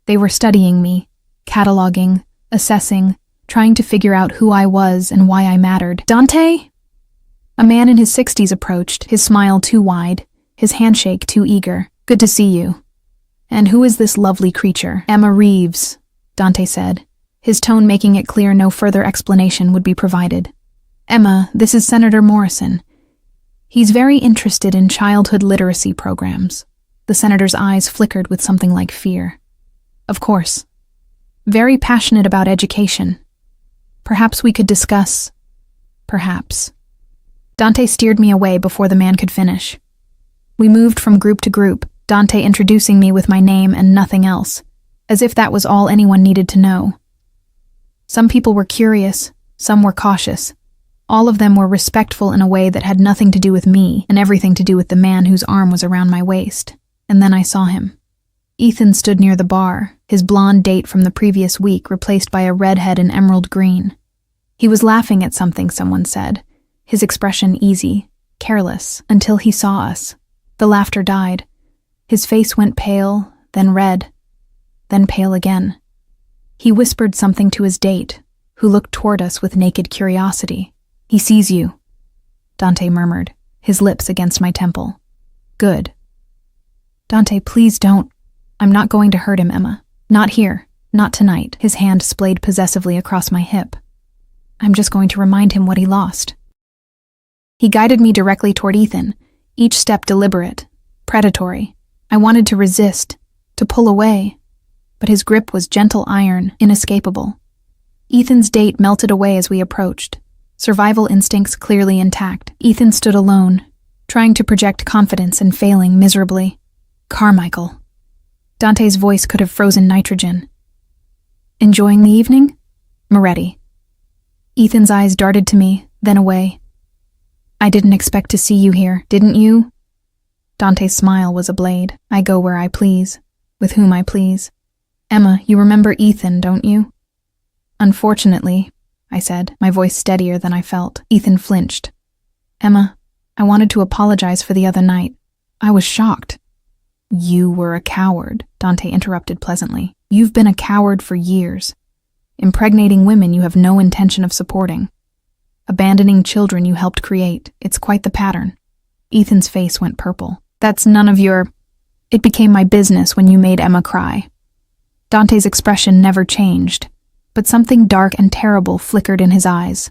They were studying me, cataloging, assessing, trying to figure out who I was and why I mattered. "Dante?" A man in his 60s approached, his smile too wide, his handshake too eager. "Good to see you. And who is this lovely creature?" "Emma Reeves," Dante said, his tone making it clear no further explanation would be provided. "Emma, this is Senator Morrison. He's very interested in childhood literacy programs." The senator's eyes flickered with something like fear. "Of course. Very passionate about education. Perhaps we could discuss..." "Perhaps." Dante steered me away before the man could finish. We moved from group to group, Dante introducing me with my name and nothing else, as if that was all anyone needed to know. Some people were curious, some were cautious. All of them were respectful in a way that had nothing to do with me and everything to do with the man whose arm was around my waist. And then I saw him. Ethan stood near the bar, his blonde date from the previous week replaced by a redhead in emerald green. He was laughing at something someone said, his expression easy, careless, until he saw us. The laughter died. His face went pale, then red, then pale again. He whispered something to his date, who looked toward us with naked curiosity. "He sees you," Dante murmured, his lips against my temple. "Good." "Dante, please don't. I'm not going to hurt him, Emma. Not here. Not tonight." His hand splayed possessively across my hip. "I'm just going to remind him what he lost." He guided me directly toward Ethan, each step deliberate, predatory. I wanted to resist, to pull away, but his grip was gentle iron, inescapable. Ethan's date melted away as we approached, survival instincts clearly intact. Ethan stood alone, trying to project confidence and failing miserably. "Carmichael." Dante's voice could have frozen nitrogen. "Enjoying the evening?" "Moretti." Ethan's eyes darted to me, then away. "I didn't expect to see you here, didn't you?" Dante's smile was a blade. "I go where I please, with whom I please. Emma, you remember Ethan, don't you?" "Unfortunately," I said, my voice steadier than I felt. Ethan flinched. "Emma, I wanted to apologize for the other night. I was shocked." "You were a coward," Dante interrupted pleasantly. "You've been a coward for years. Impregnating women you have no intention of supporting. Abandoning children you helped create. It's quite the pattern." Ethan's face went purple. "That's none of your... It became my business when you made Emma cry." Dante's expression never changed, but something dark and terrible flickered in his eyes.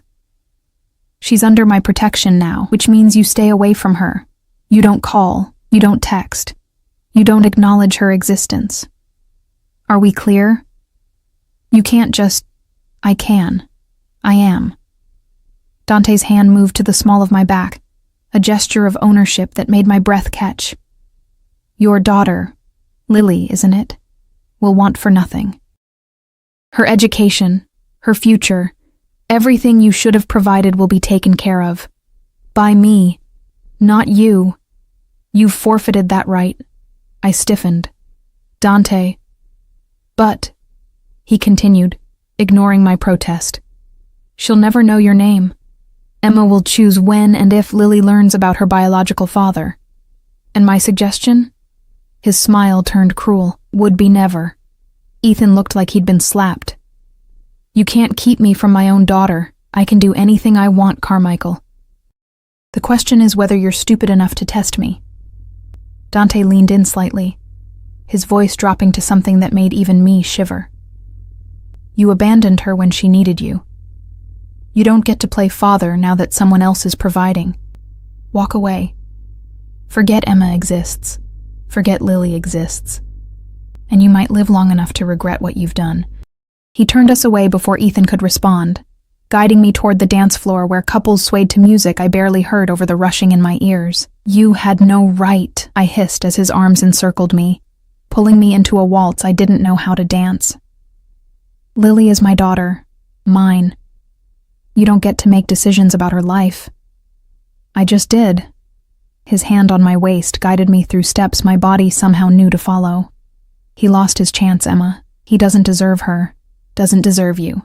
"She's under my protection now, which means you stay away from her. You don't call, you don't text, you don't acknowledge her existence. Are we clear? You can't just... I can. I am." Dante's hand moved to the small of my back, a gesture of ownership that made my breath catch. "Your daughter, Lily, isn't it, will want for nothing. Her education, her future, everything you should have provided will be taken care of. By me, not you. You've forfeited that right." I stiffened. "Dante." "But," he continued, ignoring my protest, "she'll never know your name. Emma will choose when and if Lily learns about her biological father. And my suggestion?" His smile turned cruel. "Would be never." Ethan looked like he'd been slapped. "You can't keep me from my own daughter. I can do anything I want, Carmichael. The question is whether you're stupid enough to test me." Dante leaned in slightly, his voice dropping to something that made even me shiver. "You abandoned her when she needed you. You don't get to play father now that someone else is providing. Walk away. Forget Emma exists. Forget Lily exists. And you might live long enough to regret what you've done." He turned us away before Ethan could respond, guiding me toward the dance floor where couples swayed to music I barely heard over the rushing in my ears. "You had no right," I hissed as his arms encircled me, pulling me into a waltz I didn't know how to dance. "Lily is my daughter. Mine. You don't get to make decisions about her life." I just did. His hand on my waist guided me through steps my body somehow knew to follow. "He lost his chance, Emma. He doesn't deserve her. Doesn't deserve you.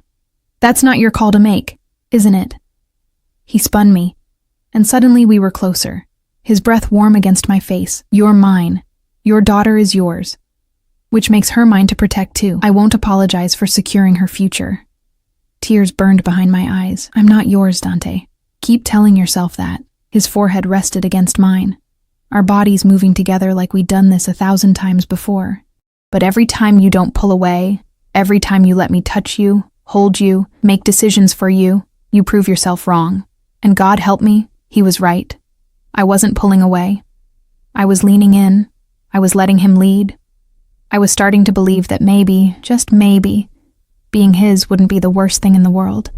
That's not your call to make, isn't it?" He spun me, and suddenly we were closer, his breath warm against my face. "You're mine. Your daughter is yours. Which makes her mine to protect too. I won't apologize for securing her future." Tears burned behind my eyes. "I'm not yours, Dante. Keep telling yourself that." His forehead rested against mine, our bodies moving together like we'd done this 1,000 times before. "But every time you don't pull away, every time you let me touch you, hold you, make decisions for you, you prove yourself wrong. And God help me, he was right. I wasn't pulling away. I was leaning in. I was letting him lead. I was starting to believe that maybe, just maybe, being his wouldn't be the worst thing in the world."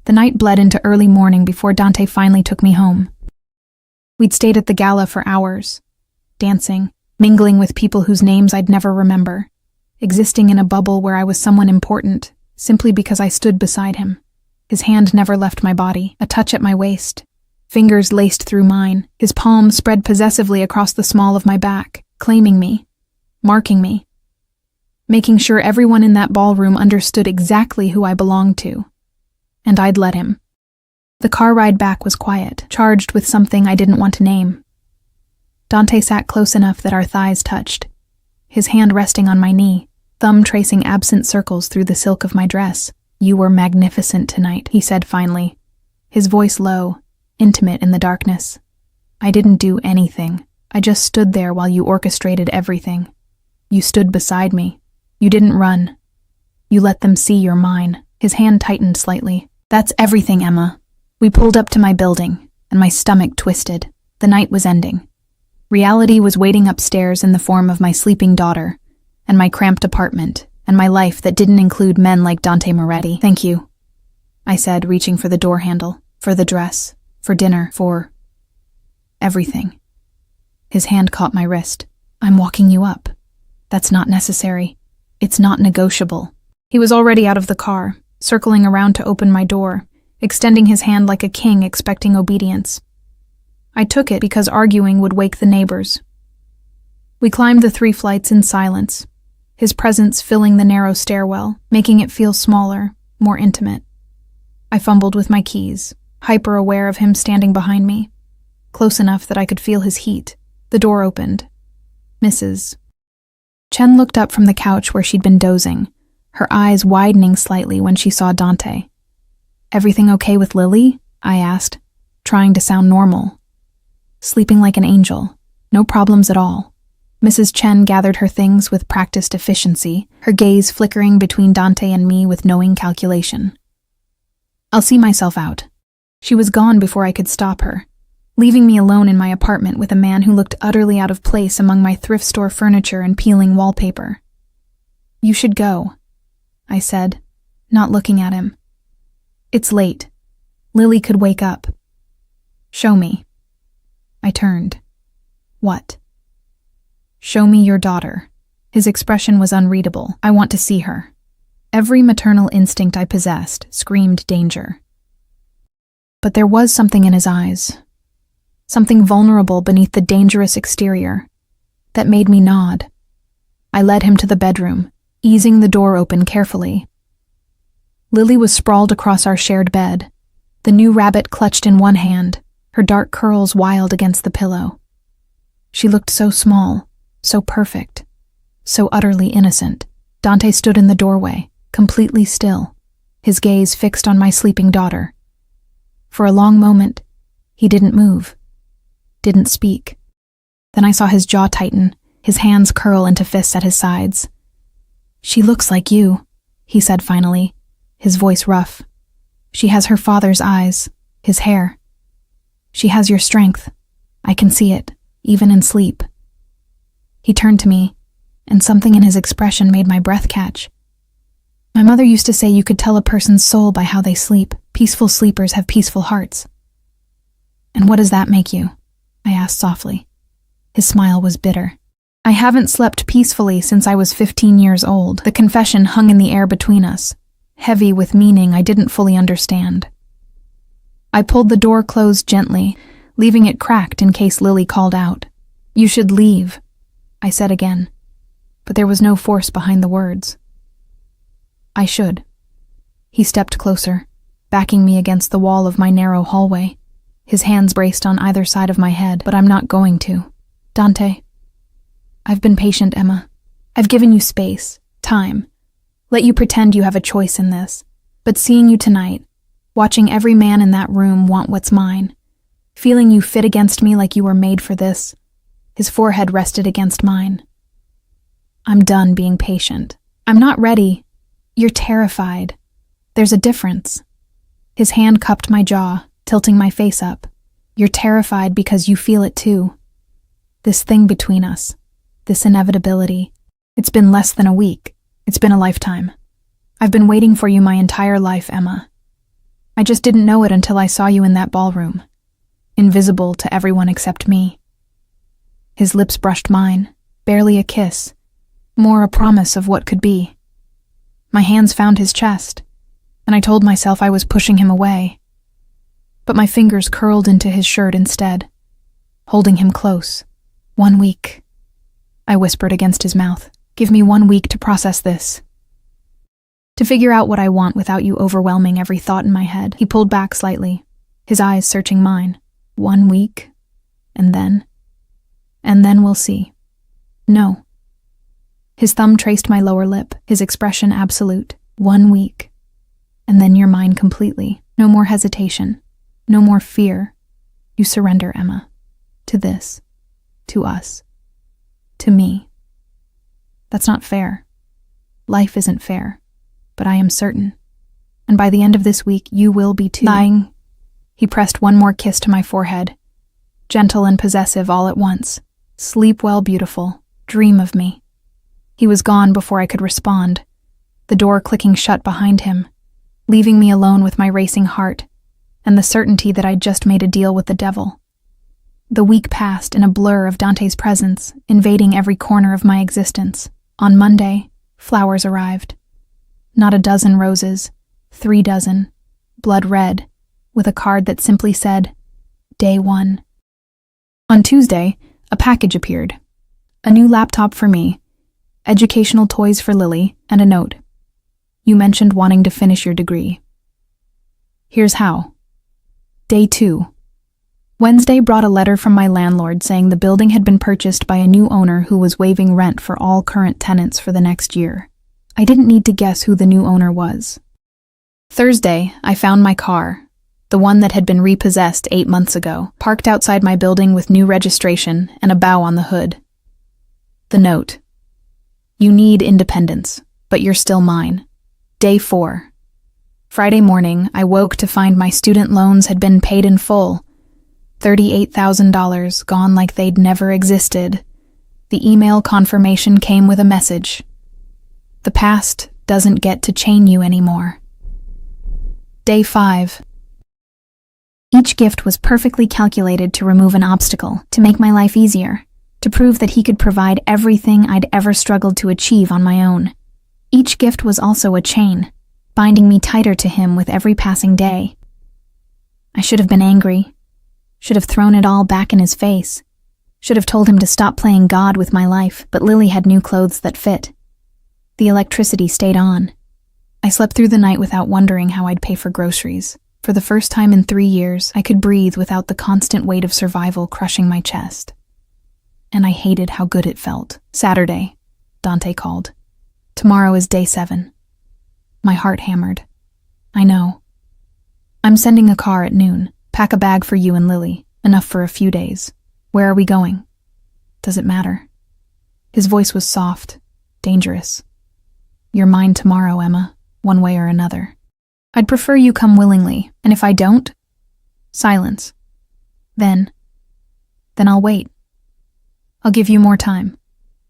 The night bled into early morning before Dante finally took me home. We'd stayed at the Gala for hours, dancing, mingling with people whose names I'd never remember, existing in a bubble where I was someone important, simply because I stood beside him. His hand never left my body, a touch at my waist, fingers laced through mine, his palm spread possessively across the small of my back, claiming me, marking me, making sure everyone in that ballroom understood exactly who I belonged to. And I'd let him. The car ride back was quiet, charged with something I didn't want to name. Dante sat close enough that our thighs touched, his hand resting on my knee, thumb tracing absent circles through the silk of my dress. "You were magnificent tonight," he said finally, his voice low, intimate in the darkness. "I didn't do anything. I just stood there while you orchestrated everything. You stood beside me. You didn't run. You let them see you're mine." His hand tightened slightly. "That's everything, Emma." We pulled up to my building, and my stomach twisted. The night was ending. Reality was waiting upstairs in the form of my sleeping daughter, and my cramped apartment, and my life that didn't include men like Dante Moretti. "Thank you," I said, reaching for the door handle, for the dress, for dinner, for everything. His hand caught my wrist. "I'm walking you up. That's not necessary. It's not negotiable." He was already out of the car, circling around to open my door, extending his hand like a king expecting obedience. I took it because arguing would wake the neighbors. We climbed the 3 flights in silence, his presence filling the narrow stairwell, making it feel smaller, more intimate. I fumbled with my keys, hyper-aware of him standing behind me, close enough that I could feel his heat. The door opened. Mrs. Chen looked up from the couch where she'd been dozing, her eyes widening slightly when she saw Dante. "Everything okay with Lily?" I asked, trying to sound normal. "Sleeping like an angel. No problems at all." Mrs. Chen gathered her things with practiced efficiency, her gaze flickering between Dante and me with knowing calculation. "I'll see myself out." She was gone before I could stop her, leaving me alone in my apartment with a man who looked utterly out of place among my thrift store furniture and peeling wallpaper. "You should go," I said, not looking at him. "It's late. Lily could wake up." "Show me." I turned. "What?" "Show me your daughter." His expression was unreadable. "I want to see her." Every maternal instinct I possessed screamed danger. But there was something in his eyes, something vulnerable beneath the dangerous exterior, that made me nod. I led him to the bedroom, easing the door open carefully. Lily was sprawled across our shared bed, the new rabbit clutched in one hand, her dark curls wild against the pillow. She looked so small, so perfect, so utterly innocent. Dante stood in the doorway, completely still, his gaze fixed on my sleeping daughter. For a long moment, he didn't move, didn't speak. Then I saw his jaw tighten, his hands curl into fists at his sides. "She looks like you," he said finally, his voice rough. "She has her father's eyes, his hair. She has your strength. I can see it, even in sleep." He turned to me, and something in his expression made my breath catch. "My mother used to say you could tell a person's soul by how they sleep. Peaceful sleepers have peaceful hearts." "And what does that make you?" I asked softly. His smile was bitter. "I haven't slept peacefully since I was 15 years old." The confession hung in the air between us, heavy with meaning I didn't fully understand. I pulled the door closed gently, leaving it cracked in case Lily called out. "You should leave," I said again, but there was no force behind the words. "I should." He stepped closer, backing me against the wall of my narrow hallway, his hands braced on either side of my head. "But I'm not going to. Dante, I've been patient, Emma. I've given you space, time, let you pretend you have a choice in this. But seeing you tonight, watching every man in that room want what's mine, feeling you fit against me like you were made for this," his forehead rested against mine. "I'm done being patient. I'm not ready. You're terrified. There's a difference." His hand cupped my jaw, tilting my face up. "You're terrified because you feel it too. This thing between us, this inevitability. It's been less than a week. It's been a lifetime. I've been waiting for you my entire life, Emma. I just didn't know it until I saw you in that ballroom, invisible to everyone except me." His lips brushed mine, barely a kiss, more a promise of what could be. My hands found his chest, and I told myself I was pushing him away. But my fingers curled into his shirt instead, holding him close. "1 week," I whispered against his mouth. "Give me 1 week to process this. To figure out what I want without you overwhelming every thought in my head." He pulled back slightly, his eyes searching mine. 1 week? And then we'll see. No. His thumb traced my lower lip, his expression absolute. 1 week. And then you're mine completely. No more hesitation. No more fear. You surrender, Emma. To this. To us. To me. That's not fair. Life isn't fair. But I am certain. And by the end of this week, you will be too. Lying. He pressed one more kiss to my forehead. Gentle and possessive all at once. Sleep well, beautiful. Dream of me. He was gone before I could respond, the door clicking shut behind him, leaving me alone with my racing heart and the certainty that I'd just made a deal with the devil. The week passed in a blur of Dante's presence, invading every corner of my existence. On Monday, flowers arrived. Not a dozen roses, 3 dozen, blood red, with a card that simply said, Day 1. On Tuesday, a package appeared. A new laptop for me, educational toys for Lily, and a note. You mentioned wanting to finish your degree. Here's how. Day 2. Wednesday brought a letter from my landlord saying the building had been purchased by a new owner who was waiving rent for all current tenants for the next year. I didn't need to guess who the new owner was. Thursday, I found my car, the one that had been repossessed 8 months ago, parked outside my building with new registration and a bow on the hood. The note. You need independence, but you're still mine. Day 4. Friday morning, I woke to find my student loans had been paid in full. $38,000 gone like they'd never existed. The email confirmation came with a message. The past doesn't get to chain you anymore. Day 5. Each gift was perfectly calculated to remove an obstacle, to make my life easier, to prove that he could provide everything I'd ever struggled to achieve on my own. Each gift was also a chain, binding me tighter to him with every passing day. I should have been angry, should have thrown it all back in his face, should have told him to stop playing God with my life, but Lily had new clothes that fit. The electricity stayed on. I slept through the night without wondering how I'd pay for groceries. For the first time in 3 years, I could breathe without the constant weight of survival crushing my chest. And I hated how good it felt. Saturday, Dante called. Tomorrow is day 7. My heart hammered. I know. I'm sending a car at noon. Pack a bag for you and Lily. Enough for a few days. Where are we going? Does it matter? His voice was soft, dangerous. You're mine tomorrow, Emma, one way or another. I'd prefer you come willingly, and if I don't? Silence. Then I'll wait. I'll give you more time,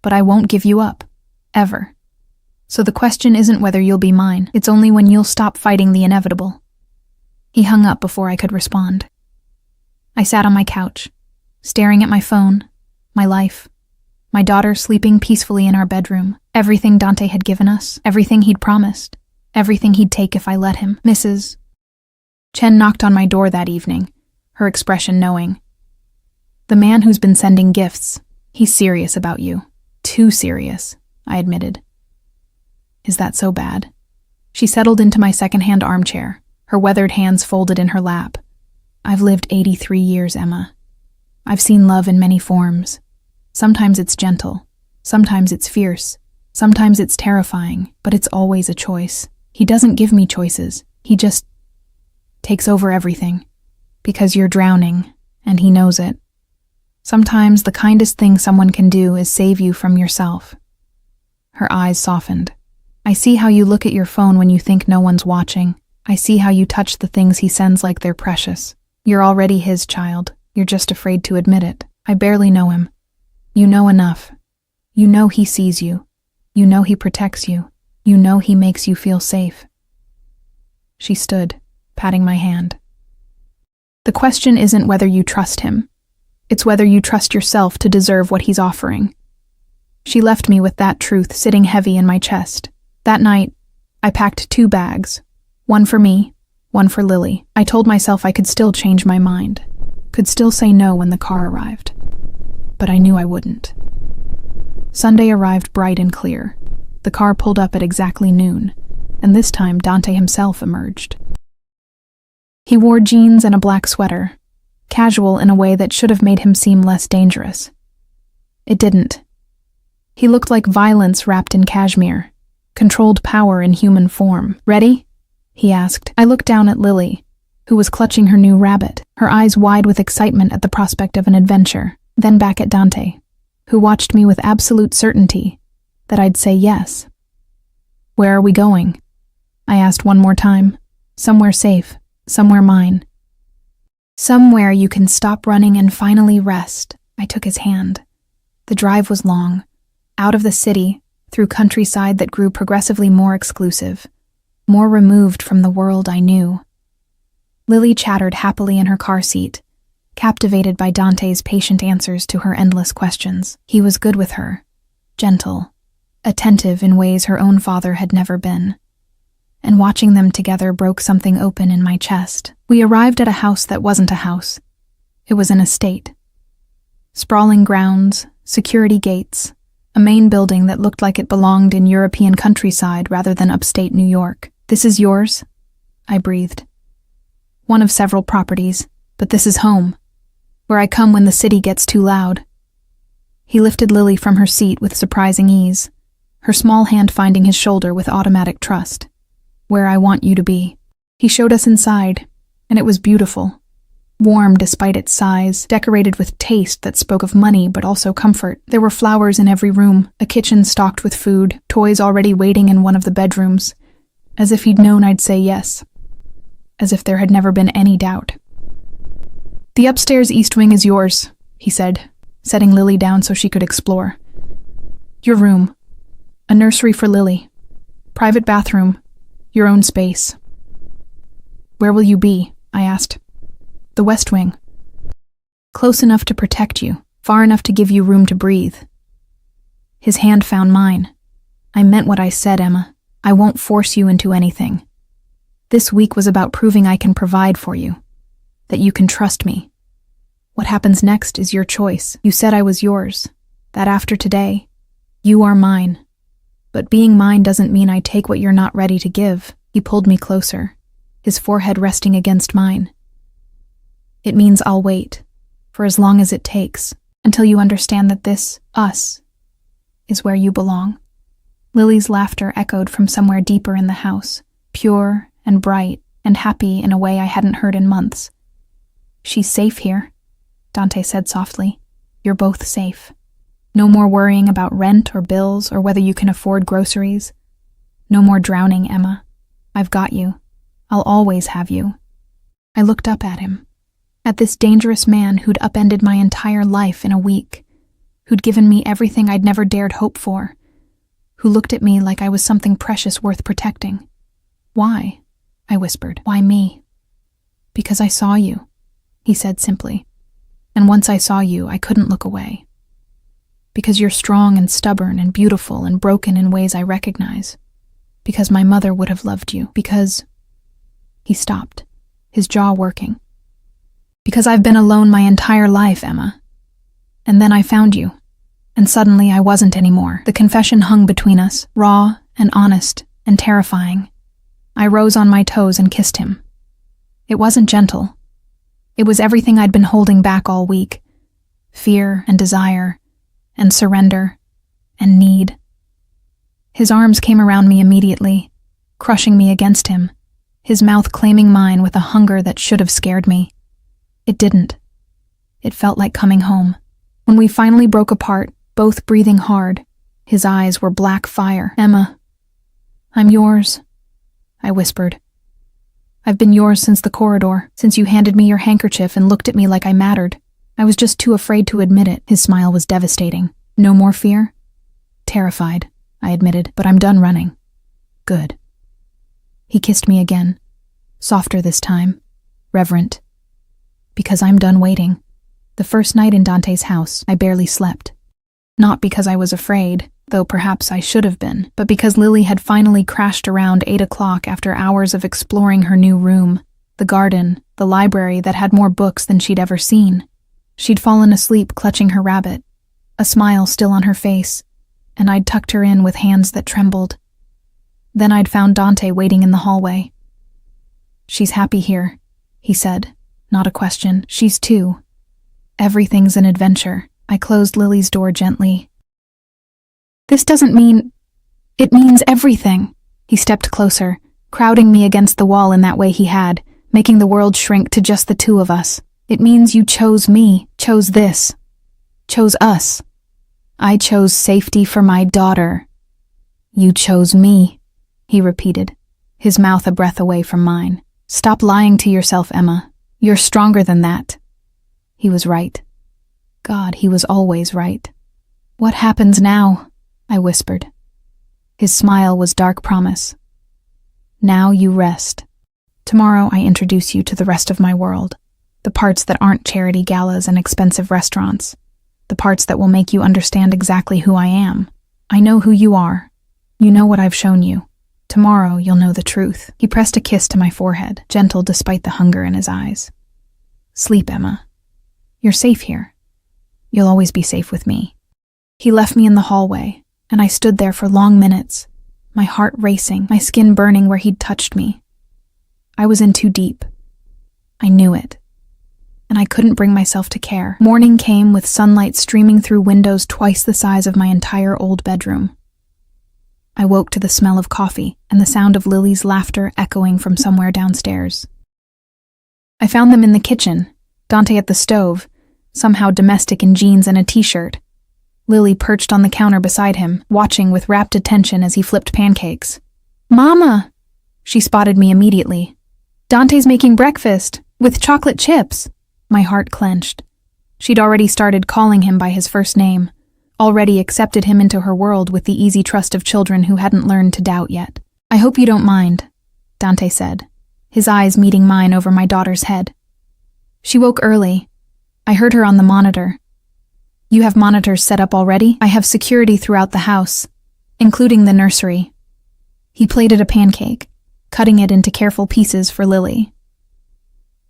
but I won't give you up. Ever. So the question isn't whether you'll be mine, it's only when you'll stop fighting the inevitable. He hung up before I could respond. I sat on my couch, staring at my phone, my life, my daughter sleeping peacefully in our bedroom, everything Dante had given us, everything he'd promised, everything he'd take if I let him. Mrs. Chen knocked on my door that evening, her expression knowing. The man who's been sending gifts, he's serious about you. Too serious, I admitted. Is that so bad? She settled into my second-hand armchair, her weathered hands folded in her lap. I've lived 83 years, Emma. I've seen love in many forms. Sometimes it's gentle, sometimes it's fierce, sometimes it's terrifying, but it's always a choice. He doesn't give me choices. He just takes over everything. Because you're drowning, and he knows it. Sometimes the kindest thing someone can do is save you from yourself. Her eyes softened. I see how you look at your phone when you think no one's watching. I see how you touch the things he sends like they're precious. You're already his child. You're just afraid to admit it. I barely know him. You know enough. You know he sees you. You know he protects you. You know he makes you feel safe. She stood, patting my hand. The question isn't whether you trust him. It's whether you trust yourself to deserve what he's offering. She left me with that truth sitting heavy in my chest. That night, I packed 2 bags. One for me, one for Lily. I told myself I could still change my mind, could still say no when the car arrived. But I knew I wouldn't. Sunday arrived bright and clear. The car pulled up at exactly noon, and this time Dante himself emerged. He wore jeans and a black sweater, casual in a way that should have made him seem less dangerous. It didn't. He looked like violence wrapped in cashmere, controlled power in human form. "Ready?" he asked. I looked down at Lily, who was clutching her new rabbit, her eyes wide with excitement at the prospect of an adventure, then back at Dante, who watched me with absolute certainty that I'd say yes. "Where are we going?" I asked one more time. "Somewhere safe, somewhere mine." "Somewhere you can stop running and finally rest." I took his hand. The drive was long, out of the city, through countryside that grew progressively more exclusive, more removed from the world I knew. Lily chattered happily in her car seat, captivated by Dante's patient answers to her endless questions. He was good with her, gentle, attentive in ways her own father had never been. And watching them together broke something open in my chest. We arrived at a house that wasn't a house. It was an estate. Sprawling grounds, security gates, a main building that looked like it belonged in European countryside rather than upstate New York. "This is yours?" I breathed. "One of several properties, but this is home, where I come when the city gets too loud." He lifted Lily from her seat with surprising ease, her small hand finding his shoulder with automatic trust. "Where I want you to be." He showed us inside, and it was beautiful. Warm despite its size, decorated with taste that spoke of money but also comfort. There were flowers in every room, a kitchen stocked with food, toys already waiting in one of the bedrooms, as if he'd known I'd say yes, as if there had never been any doubt. "The upstairs east wing is yours," he said, setting Lily down so she could explore. "Your room, a nursery for Lily, private bathroom, your own space." "Where will you be?" I asked. "The west wing. Close enough to protect you, far enough to give you room to breathe." His hand found mine. "I meant what I said, Emma. I won't force you into anything. This week was about proving I can provide for you, that you can trust me. What happens next is your choice. You said I was yours, that after today, you are mine. But being mine doesn't mean I take what you're not ready to give." He pulled me closer, his forehead resting against mine. "It means I'll wait, for as long as it takes, until you understand that this, us, is where you belong." Lily's laughter echoed from somewhere deeper in the house, pure and bright and happy in a way I hadn't heard in months. "She's safe here," Dante said softly. "You're both safe. No more worrying about rent or bills or whether you can afford groceries. No more drowning, Emma. I've got you. I'll always have you." I looked up at him, at this dangerous man who'd upended my entire life in a week, who'd given me everything I'd never dared hope for, who looked at me like I was something precious worth protecting. "Why?" I whispered. "Why me?" "Because I saw you," he said simply. "And once I saw you, I couldn't look away. Because you're strong and stubborn and beautiful and broken in ways I recognize. Because my mother would have loved you. Because—" He stopped, his jaw working. "Because I've been alone my entire life, Emma. And then I found you. And suddenly I wasn't anymore." The confession hung between us, raw and honest and terrifying. I rose on my toes and kissed him. It wasn't gentle. It was everything I'd been holding back all week. Fear and desire and surrender and need. His arms came around me immediately, crushing me against him, his mouth claiming mine with a hunger that should have scared me. It didn't. It felt like coming home. When we finally broke apart, both breathing hard, his eyes were black fire. "Emma, I'm yours," I whispered. "I've been yours since the corridor, since you handed me your handkerchief and looked at me like I mattered. I was just too afraid to admit it." His smile was devastating. "No more fear?" "Terrified," I admitted, "but I'm done running." "Good." He kissed me again, softer this time, reverent. "Because I'm done waiting." The first night in Dante's house, I barely slept. Not because I was afraid, though perhaps I should have been, but because Lily had finally crashed around 8 o'clock after hours of exploring her new room, the garden, the library that had more books than she'd ever seen. She'd fallen asleep clutching her rabbit, a smile still on her face, and I'd tucked her in with hands that trembled. Then I'd found Dante waiting in the hallway. "She's happy here," he said. Not a question. She's two. Everything's an adventure. I closed Lily's door gently. This doesn't mean... It means everything. He stepped closer, crowding me against the wall in that way he had, making the world shrink to just the two of us. It means you chose me, chose this, chose us. I chose safety for my daughter. You chose me, he repeated, his mouth a breath away from mine. Stop lying to yourself, Emma. You're stronger than that. He was right. God, he was always right. What happens now? I whispered. His smile was dark promise. Now you rest. Tomorrow I introduce you to the rest of my world. The parts that aren't charity galas and expensive restaurants. The parts that will make you understand exactly who I am. I know who you are. You know what I've shown you. Tomorrow you'll know the truth. He pressed a kiss to my forehead, gentle despite the hunger in his eyes. Sleep, Emma. You're safe here. You'll always be safe with me. He left me in the hallway, and I stood there for long minutes, my heart racing, my skin burning where he'd touched me. I was in too deep. I knew it. And I couldn't bring myself to care. Morning came with sunlight streaming through windows twice the size of my entire old bedroom. I woke to the smell of coffee and the sound of Lily's laughter echoing from somewhere downstairs. I found them in the kitchen, Dante at the stove, somehow domestic in jeans and a t-shirt. Lily perched on the counter beside him, watching with rapt attention as he flipped pancakes. Mama! She spotted me immediately. Dante's making breakfast, with chocolate chips. My heart clenched. She'd already started calling him by his first name, already accepted him into her world with the easy trust of children who hadn't learned to doubt yet. I hope you don't mind, Dante said, his eyes meeting mine over my daughter's head. She woke early. I heard her on the monitor. You have monitors set up already? I have security throughout the house, including the nursery. He plated a pancake, cutting it into careful pieces for Lily.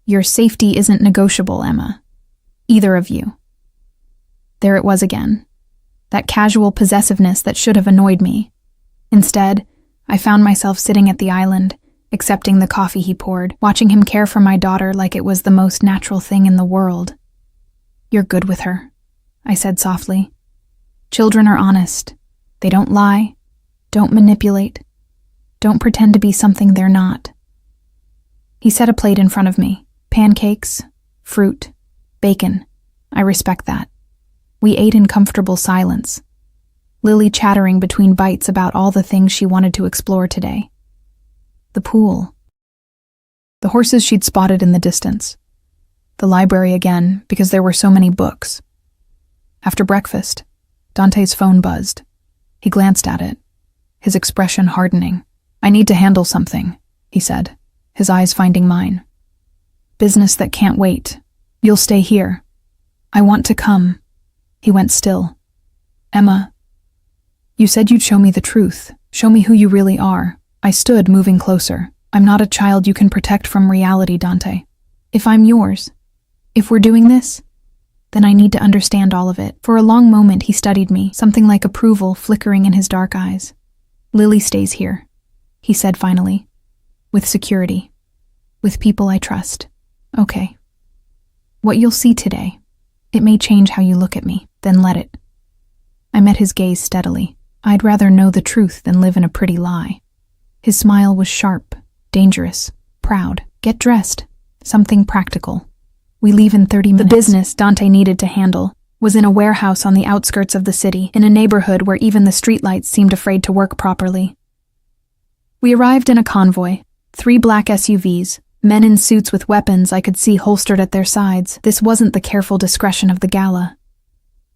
Your safety isn't negotiable, Emma. Either of you. There it was again. That casual possessiveness that should have annoyed me. Instead, I found myself sitting at the island, accepting the coffee he poured, watching him care for my daughter like it was the most natural thing in the world. You're good with her, I said softly. Children are honest. They don't lie, don't manipulate, don't pretend to be something they're not. He set a plate in front of me. Pancakes, fruit, bacon. I respect that. We ate in comfortable silence, Lily chattering between bites about all the things she wanted to explore today. The pool. The horses she'd spotted in the distance. The library again, because there were so many books. After breakfast, Dante's phone buzzed. He glanced at it, his expression hardening. I need to handle something, he said, his eyes finding mine. Business that can't wait. You'll stay here. I want to come. He went still. Emma, you said you'd show me the truth, show me who you really are. I stood, moving closer. I'm not a child you can protect from reality, Dante. If I'm yours, if we're doing this, then I need to understand all of it. For a long moment he studied me, something like approval flickering in his dark eyes. Lily stays here, he said finally. With security. With people I trust. Okay. What you'll see today, it may change how you look at me, then let it. I met his gaze steadily. I'd rather know the truth than live in a pretty lie. His smile was sharp, dangerous, proud. Get dressed. Something practical. We leave in 30 minutes. The business Dante needed to handle was in a warehouse on the outskirts of the city, in a neighborhood where even the streetlights seemed afraid to work properly. We arrived in a convoy, 3 black SUVs, men in suits with weapons I could see holstered at their sides. This wasn't the careful discretion of the Gala.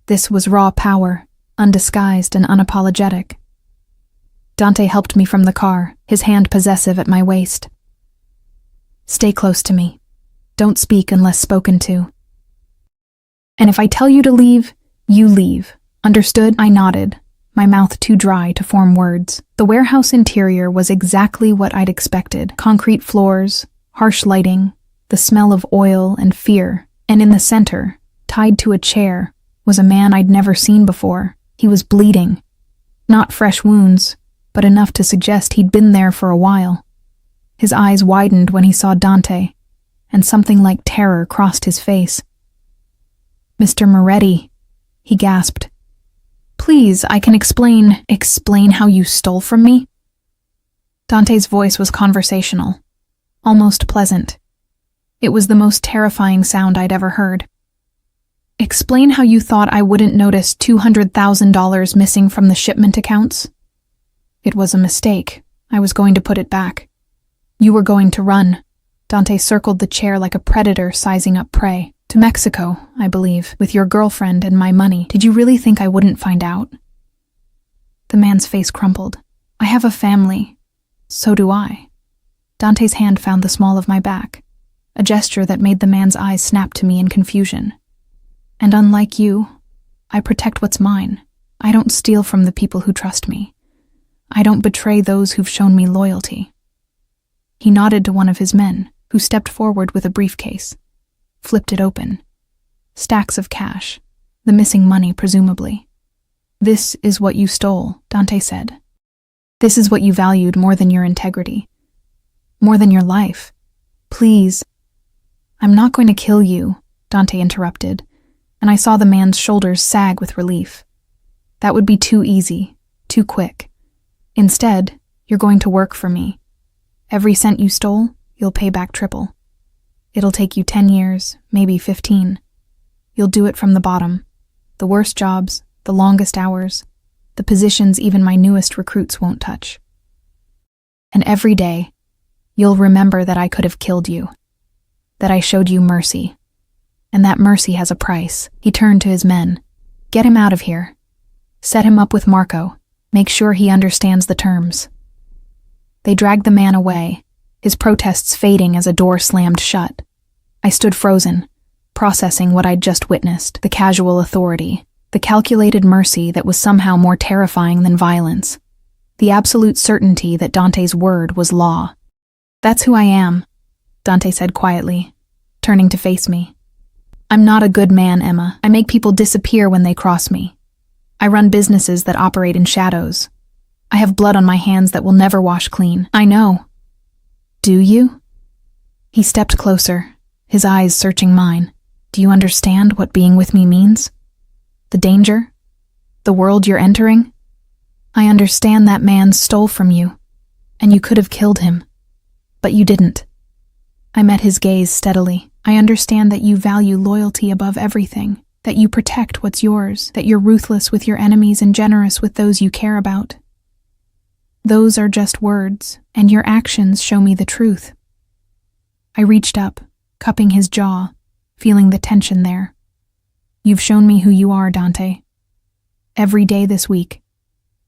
This was raw power, undisguised and unapologetic. Dante helped me from the car, his hand possessive at my waist. Stay close to me. Don't speak unless spoken to. And if I tell you to leave, you leave. Understood? I nodded, my mouth too dry to form words. The warehouse interior was exactly what I'd expected. Concrete floors, harsh lighting, the smell of oil and fear. And in the center, tied to a chair, was a man I'd never seen before. He was bleeding. Not fresh wounds, but enough to suggest he'd been there for a while. His eyes widened when he saw Dante, and something like terror crossed his face. "Mr. Moretti," he gasped. "Please, I can explain how you stole from me?" Dante's voice was conversational, almost pleasant. It was the most terrifying sound I'd ever heard. "Explain how you thought I wouldn't notice $200,000 missing from the shipment accounts? It was a mistake. I was going to put it back. You were going to run." Dante circled the chair like a predator sizing up prey. "To Mexico, I believe, with your girlfriend and my money. Did you really think I wouldn't find out?" The man's face crumpled. "I have a family. So do I." Dante's hand found the small of my back, a gesture that made the man's eyes snap to me in confusion. "And unlike you, I protect what's mine. I don't steal from the people who trust me. I don't betray those who've shown me loyalty." He nodded to one of his men, who stepped forward with a briefcase, flipped it open. Stacks of cash, the missing money presumably. "This is what you stole," Dante said. "This is what you valued more than your integrity, more than your life. Please." "I'm not going to kill you," Dante interrupted, and I saw the man's shoulders sag with relief. "That would be too easy, too quick. Instead, you're going to work for me. Every cent you stole, you'll pay back triple. It'll take you 10 years, maybe 15. You'll do it from the bottom. The worst jobs, the longest hours, the positions even my newest recruits won't touch. And every day, you'll remember that I could have killed you, that I showed you mercy. And that mercy has a price." He turned to his men. "Get him out of here. Set him up with Marco. Make sure he understands the terms." They dragged the man away, his protests fading as a door slammed shut. I stood frozen, processing what I'd just witnessed, the casual authority, the calculated mercy that was somehow more terrifying than violence, the absolute certainty that Dante's word was law. "That's who I am," Dante said quietly, turning to face me. "I'm not a good man, Emma. I make people disappear when they cross me. I run businesses that operate in shadows. I have blood on my hands that will never wash clean. I know." "Do you?" He stepped closer, his eyes searching mine. "Do you understand what being with me means? The danger? The world you're entering? I understand that man stole from you, and you could have killed him. But you didn't." I met his gaze steadily. "I understand that you value loyalty above everything, that you protect what's yours, that you're ruthless with your enemies and generous with those you care about. Those are just words, and your actions show me the truth." I reached up, cupping his jaw, feeling the tension there. "You've shown me who you are, Dante. Every day this week.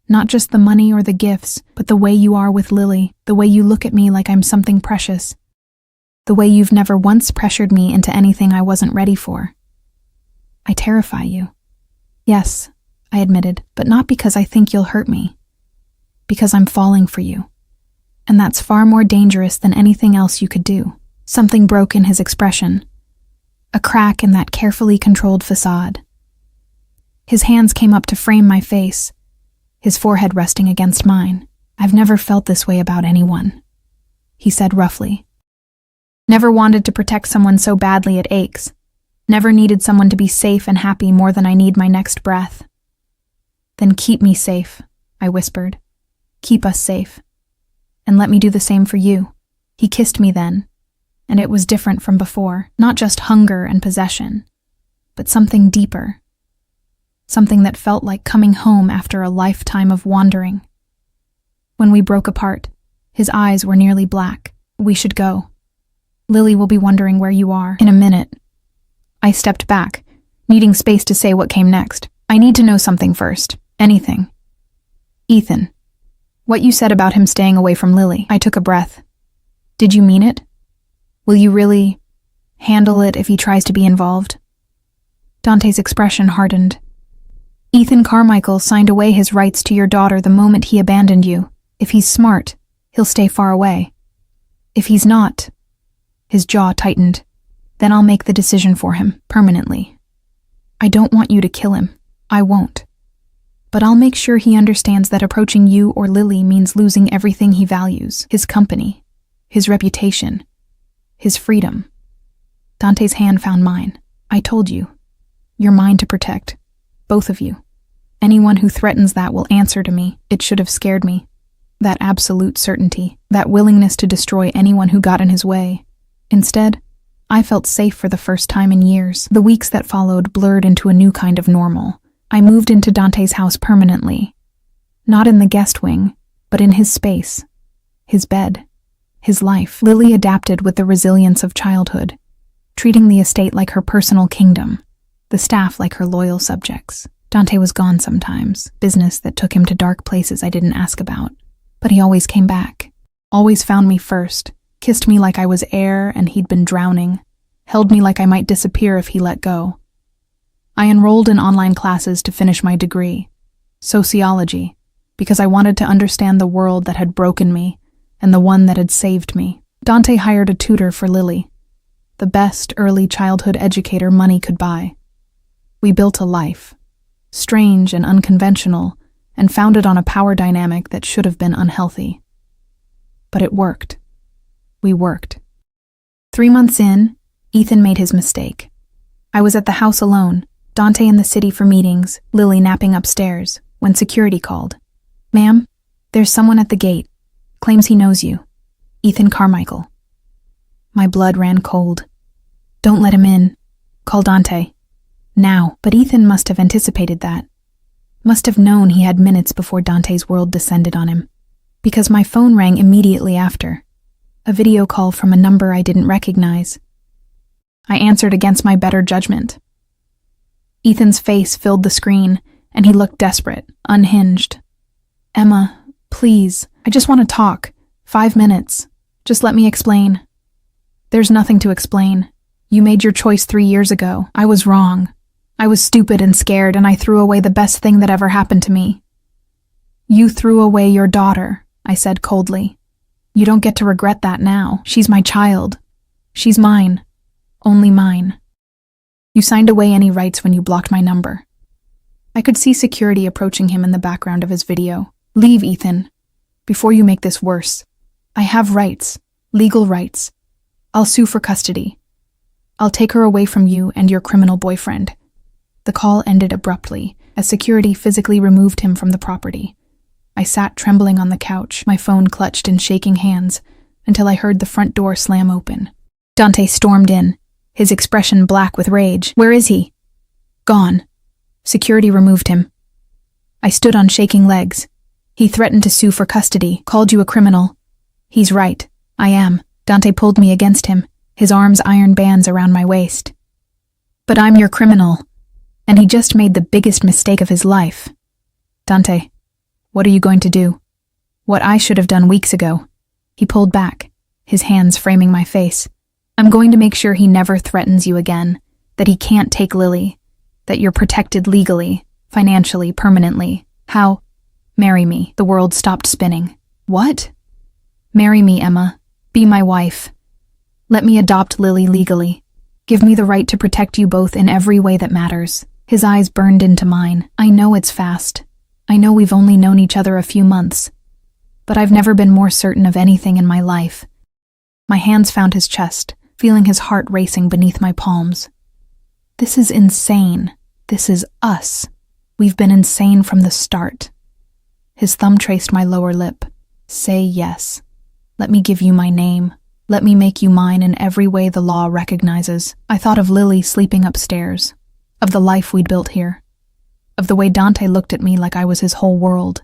Not just the money or the gifts, but the way you are with Lily, the way you look at me like I'm something precious. The way you've never once pressured me into anything I wasn't ready for. I terrify you." "Yes," I admitted, "but not because I think you'll hurt me. Because I'm falling for you. And that's far more dangerous than anything else you could do." Something broke in his expression, a crack in that carefully controlled facade. His hands came up to frame my face, his forehead resting against mine. "I've never felt this way about anyone," he said roughly. "Never wanted to protect someone so badly it aches. Never needed someone to be safe and happy more than I need my next breath." "Then keep me safe," I whispered. "Keep us safe. And let me do the same for you." He kissed me then, and it was different from before. Not just hunger and possession, but something deeper. Something that felt like coming home after a lifetime of wandering. When we broke apart, his eyes were nearly black. "We should go. Lily will be wondering where you are in a minute." I stepped back, needing space to say what came next. "I need to know something first. Anything. Ethan. What you said about him staying away from Lily." I took a breath. "Did you mean it? Will you really handle it if he tries to be involved?" Dante's expression hardened. "Ethan Carmichael signed away his rights to your daughter the moment he abandoned you. If he's smart, he'll stay far away. If he's not," his jaw tightened, "then I'll make the decision for him, permanently. I don't want you to kill him. I won't. But I'll make sure he understands that approaching you or Lily means losing everything he values, his company, his reputation, his freedom." Dante's hand found mine. I told you. You're mine to protect. Both of you. Anyone who threatens that will answer to me. It should have scared me. That absolute certainty, that willingness to destroy anyone who got in his way. Instead, I felt safe for the first time in years. The weeks that followed blurred into a new kind of normal. I moved into Dante's house permanently. Not in the guest wing, but in his space. His bed. His life. Lily adapted with the resilience of childhood, treating the estate like her personal kingdom, the staff like her loyal subjects. Dante was gone sometimes, business that took him to dark places I didn't ask about. But he always came back, always found me first, kissed me like I was air and he'd been drowning, held me like I might disappear if he let go. I enrolled in online classes to finish my degree, sociology, because I wanted to understand the world that had broken me and the one that had saved me. Dante hired a tutor for Lily, the best early childhood educator money could buy. We built a life, strange and unconventional, and founded on a power dynamic that should have been unhealthy. But it worked. We worked. 3 months in, Ethan made his mistake. I was at the house alone, Dante in the city for meetings, Lily napping upstairs, when security called. "Ma'am, there's someone at the gate. Claims he knows you. Ethan Carmichael." My blood ran cold. "Don't let him in. Call Dante. Now." But Ethan must have anticipated that. Must have known he had minutes before Dante's world descended on him. Because my phone rang immediately after. A video call from a number I didn't recognize. I answered against my better judgment. Ethan's face filled the screen, and he looked desperate, unhinged. "Emma, please, I just want to talk. 5 minutes. Just let me explain." "There's nothing to explain. You made your choice 3 years ago. I was wrong. I was stupid and scared, and I threw away the best thing that ever happened to me." "You threw away your daughter," I said coldly. "You don't get to regret that now. She's my child. She's mine. Only mine. You signed away any rights when you blocked my number." I could see security approaching him in the background of his video. "Leave, Ethan, before you make this worse. I have rights, legal rights. I'll sue for custody. I'll take her away from you and your criminal boyfriend." The call ended abruptly, as security physically removed him from the property. I sat trembling on the couch, my phone clutched in shaking hands, until I heard the front door slam open. Dante stormed in, his expression black with rage. "Where is he?" "Gone." Security removed him. I stood on shaking legs. "He threatened to sue for custody, called you a criminal." "He's right. I am." Dante pulled me against him, his arms iron bands around my waist. "But I'm your criminal. And he just made the biggest mistake of his life." "Dante, what are you going to do?" "What I should have done weeks ago." He pulled back, his hands framing my face. "I'm going to make sure he never threatens you again, that he can't take Lily, that you're protected legally, financially, permanently. How?" "Marry me." The world stopped spinning. "What?" "Marry me, Emma. Be my wife. Let me adopt Lily legally. Give me the right to protect you both in every way that matters." His eyes burned into mine. "I know it's fast. I know we've only known each other a few months. But I've never been more certain of anything in my life." My hands found his chest, feeling his heart racing beneath my palms. "This is insane. This is us. We've been insane from the start." His thumb traced my lower lip. "Say yes. Let me give you my name. Let me make you mine in every way the law recognizes." I thought of Lily sleeping upstairs, of the life we'd built here, of the way Dante looked at me like I was his whole world,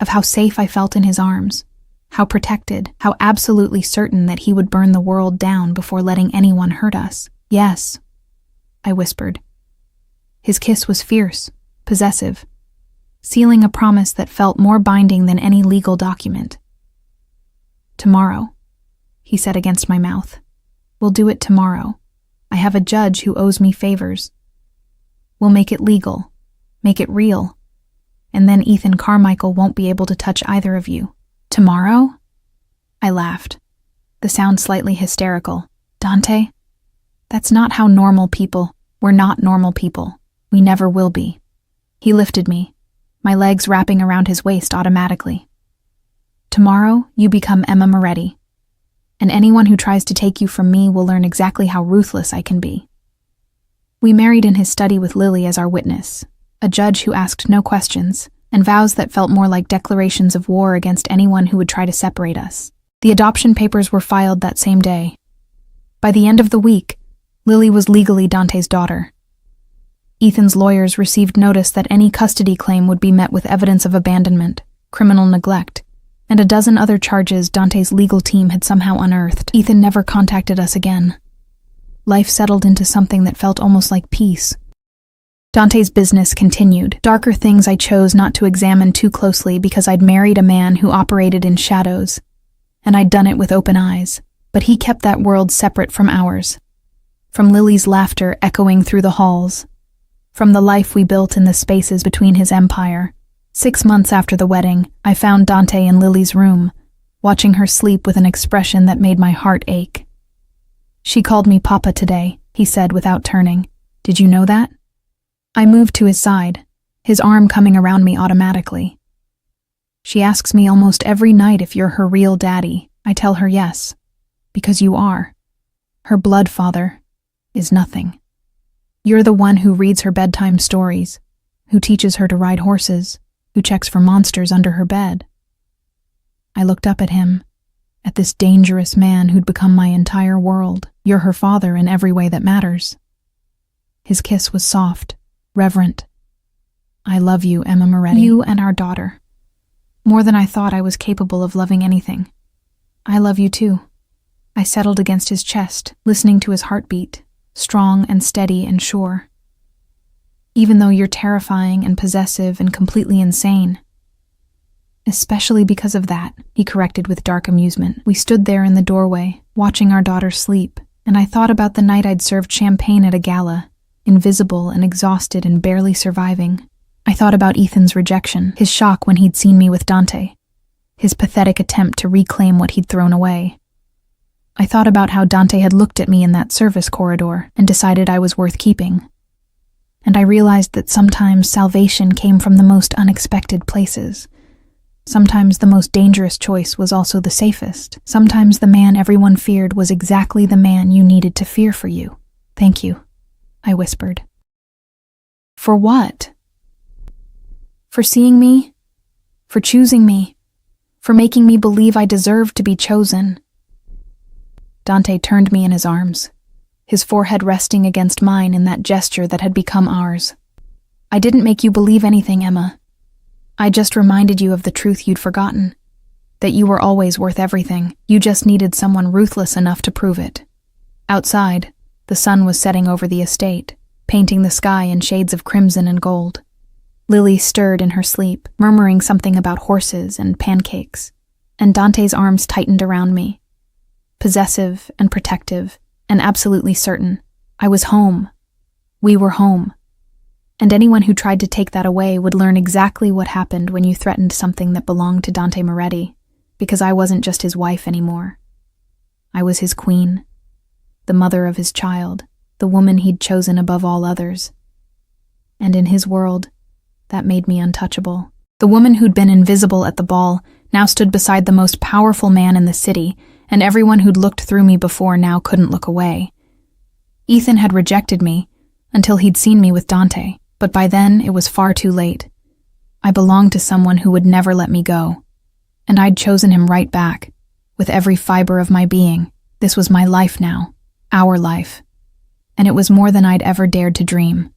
of how safe I felt in his arms, how protected, how absolutely certain that he would burn the world down before letting anyone hurt us. "Yes," I whispered. His kiss was fierce, possessive, sealing a promise that felt more binding than any legal document. "Tomorrow," he said against my mouth. "We'll do it tomorrow. I have a judge who owes me favors. We'll make it legal, make it real, and then Ethan Carmichael won't be able to touch either of you." "Tomorrow?" I laughed, the sound slightly hysterical. "Dante, that's not how normal people— We're not normal people. We never will be." He lifted me, my legs wrapping around his waist automatically. "Tomorrow, you become Emma Moretti. and anyone who tries to take you from me will learn exactly how ruthless I can be." We married in his study with Lily as our witness, a judge who asked no questions, and vows that felt more like declarations of war against anyone who would try to separate us. The adoption papers were filed that same day. By the end of the week, Lily was legally Dante's daughter. Ethan's lawyers received notice that any custody claim would be met with evidence of abandonment, criminal neglect, and a dozen other charges Dante's legal team had somehow unearthed. Ethan never contacted us again. Life settled into something that felt almost like peace. Dante's business continued. Darker things I chose not to examine too closely because I'd married a man who operated in shadows, and I'd done it with open eyes. But he kept that world separate from ours. From Lily's laughter echoing through the halls. From the life we built in the spaces between his empire. 6 months after the wedding, I found Dante in Lily's room, watching her sleep with an expression that made my heart ache. "She called me Papa today," he said without turning. "Did you know that?" I moved to his side, his arm coming around me automatically. "She asks me almost every night if you're her real daddy." I tell her yes, because you are. Her blood father is nothing. You're the one who reads her bedtime stories, who teaches her to ride horses, who checks for monsters under her bed. I looked up at him, at this dangerous man who'd become my entire world. You're her father in every way that matters. His kiss was soft, reverent. "I love you, Emma Moretti. You and our daughter. More than I thought I was capable of loving anything. I love you too." I settled against his chest, listening to his heartbeat, strong and steady and sure. "Even though you're terrifying and possessive and completely insane." "Especially because of that," he corrected with dark amusement. We stood there in the doorway, watching our daughter sleep, and I thought about the night I'd served champagne at a gala, invisible and exhausted and barely surviving. I thought about Ethan's rejection, his shock when he'd seen me with Dante, his pathetic attempt to reclaim what he'd thrown away. I thought about how Dante had looked at me in that service corridor and decided I was worth keeping. And I realized that sometimes salvation came from the most unexpected places. Sometimes the most dangerous choice was also the safest. Sometimes the man everyone feared was exactly the man you needed to fear for you. "Thank you," I whispered. "For what?" "For seeing me, for choosing me, for making me believe I deserved to be chosen." Dante turned me in his arms, his forehead resting against mine in that gesture that had become ours. "I didn't make you believe anything, Emma. I just reminded you of the truth you'd forgotten, that you were always worth everything. You just needed someone ruthless enough to prove it." Outside, the sun was setting over the estate, painting the sky in shades of crimson and gold. Lily stirred in her sleep, murmuring something about horses and pancakes, and Dante's arms tightened around me. Possessive and protective, and absolutely certain. I was home. We were home. And anyone who tried to take that away would learn exactly what happened when you threatened something that belonged to Dante Moretti, because I wasn't just his wife anymore. I was his queen, the mother of his child, the woman he'd chosen above all others. And in his world, that made me untouchable. The woman who'd been invisible at the ball now stood beside the most powerful man in the city, and everyone who'd looked through me before now couldn't look away. Ethan had rejected me until he'd seen me with Dante, but by then it was far too late. I belonged to someone who would never let me go, and I'd chosen him right back, with every fiber of my being. This was my life now, our life, and it was more than I'd ever dared to dream.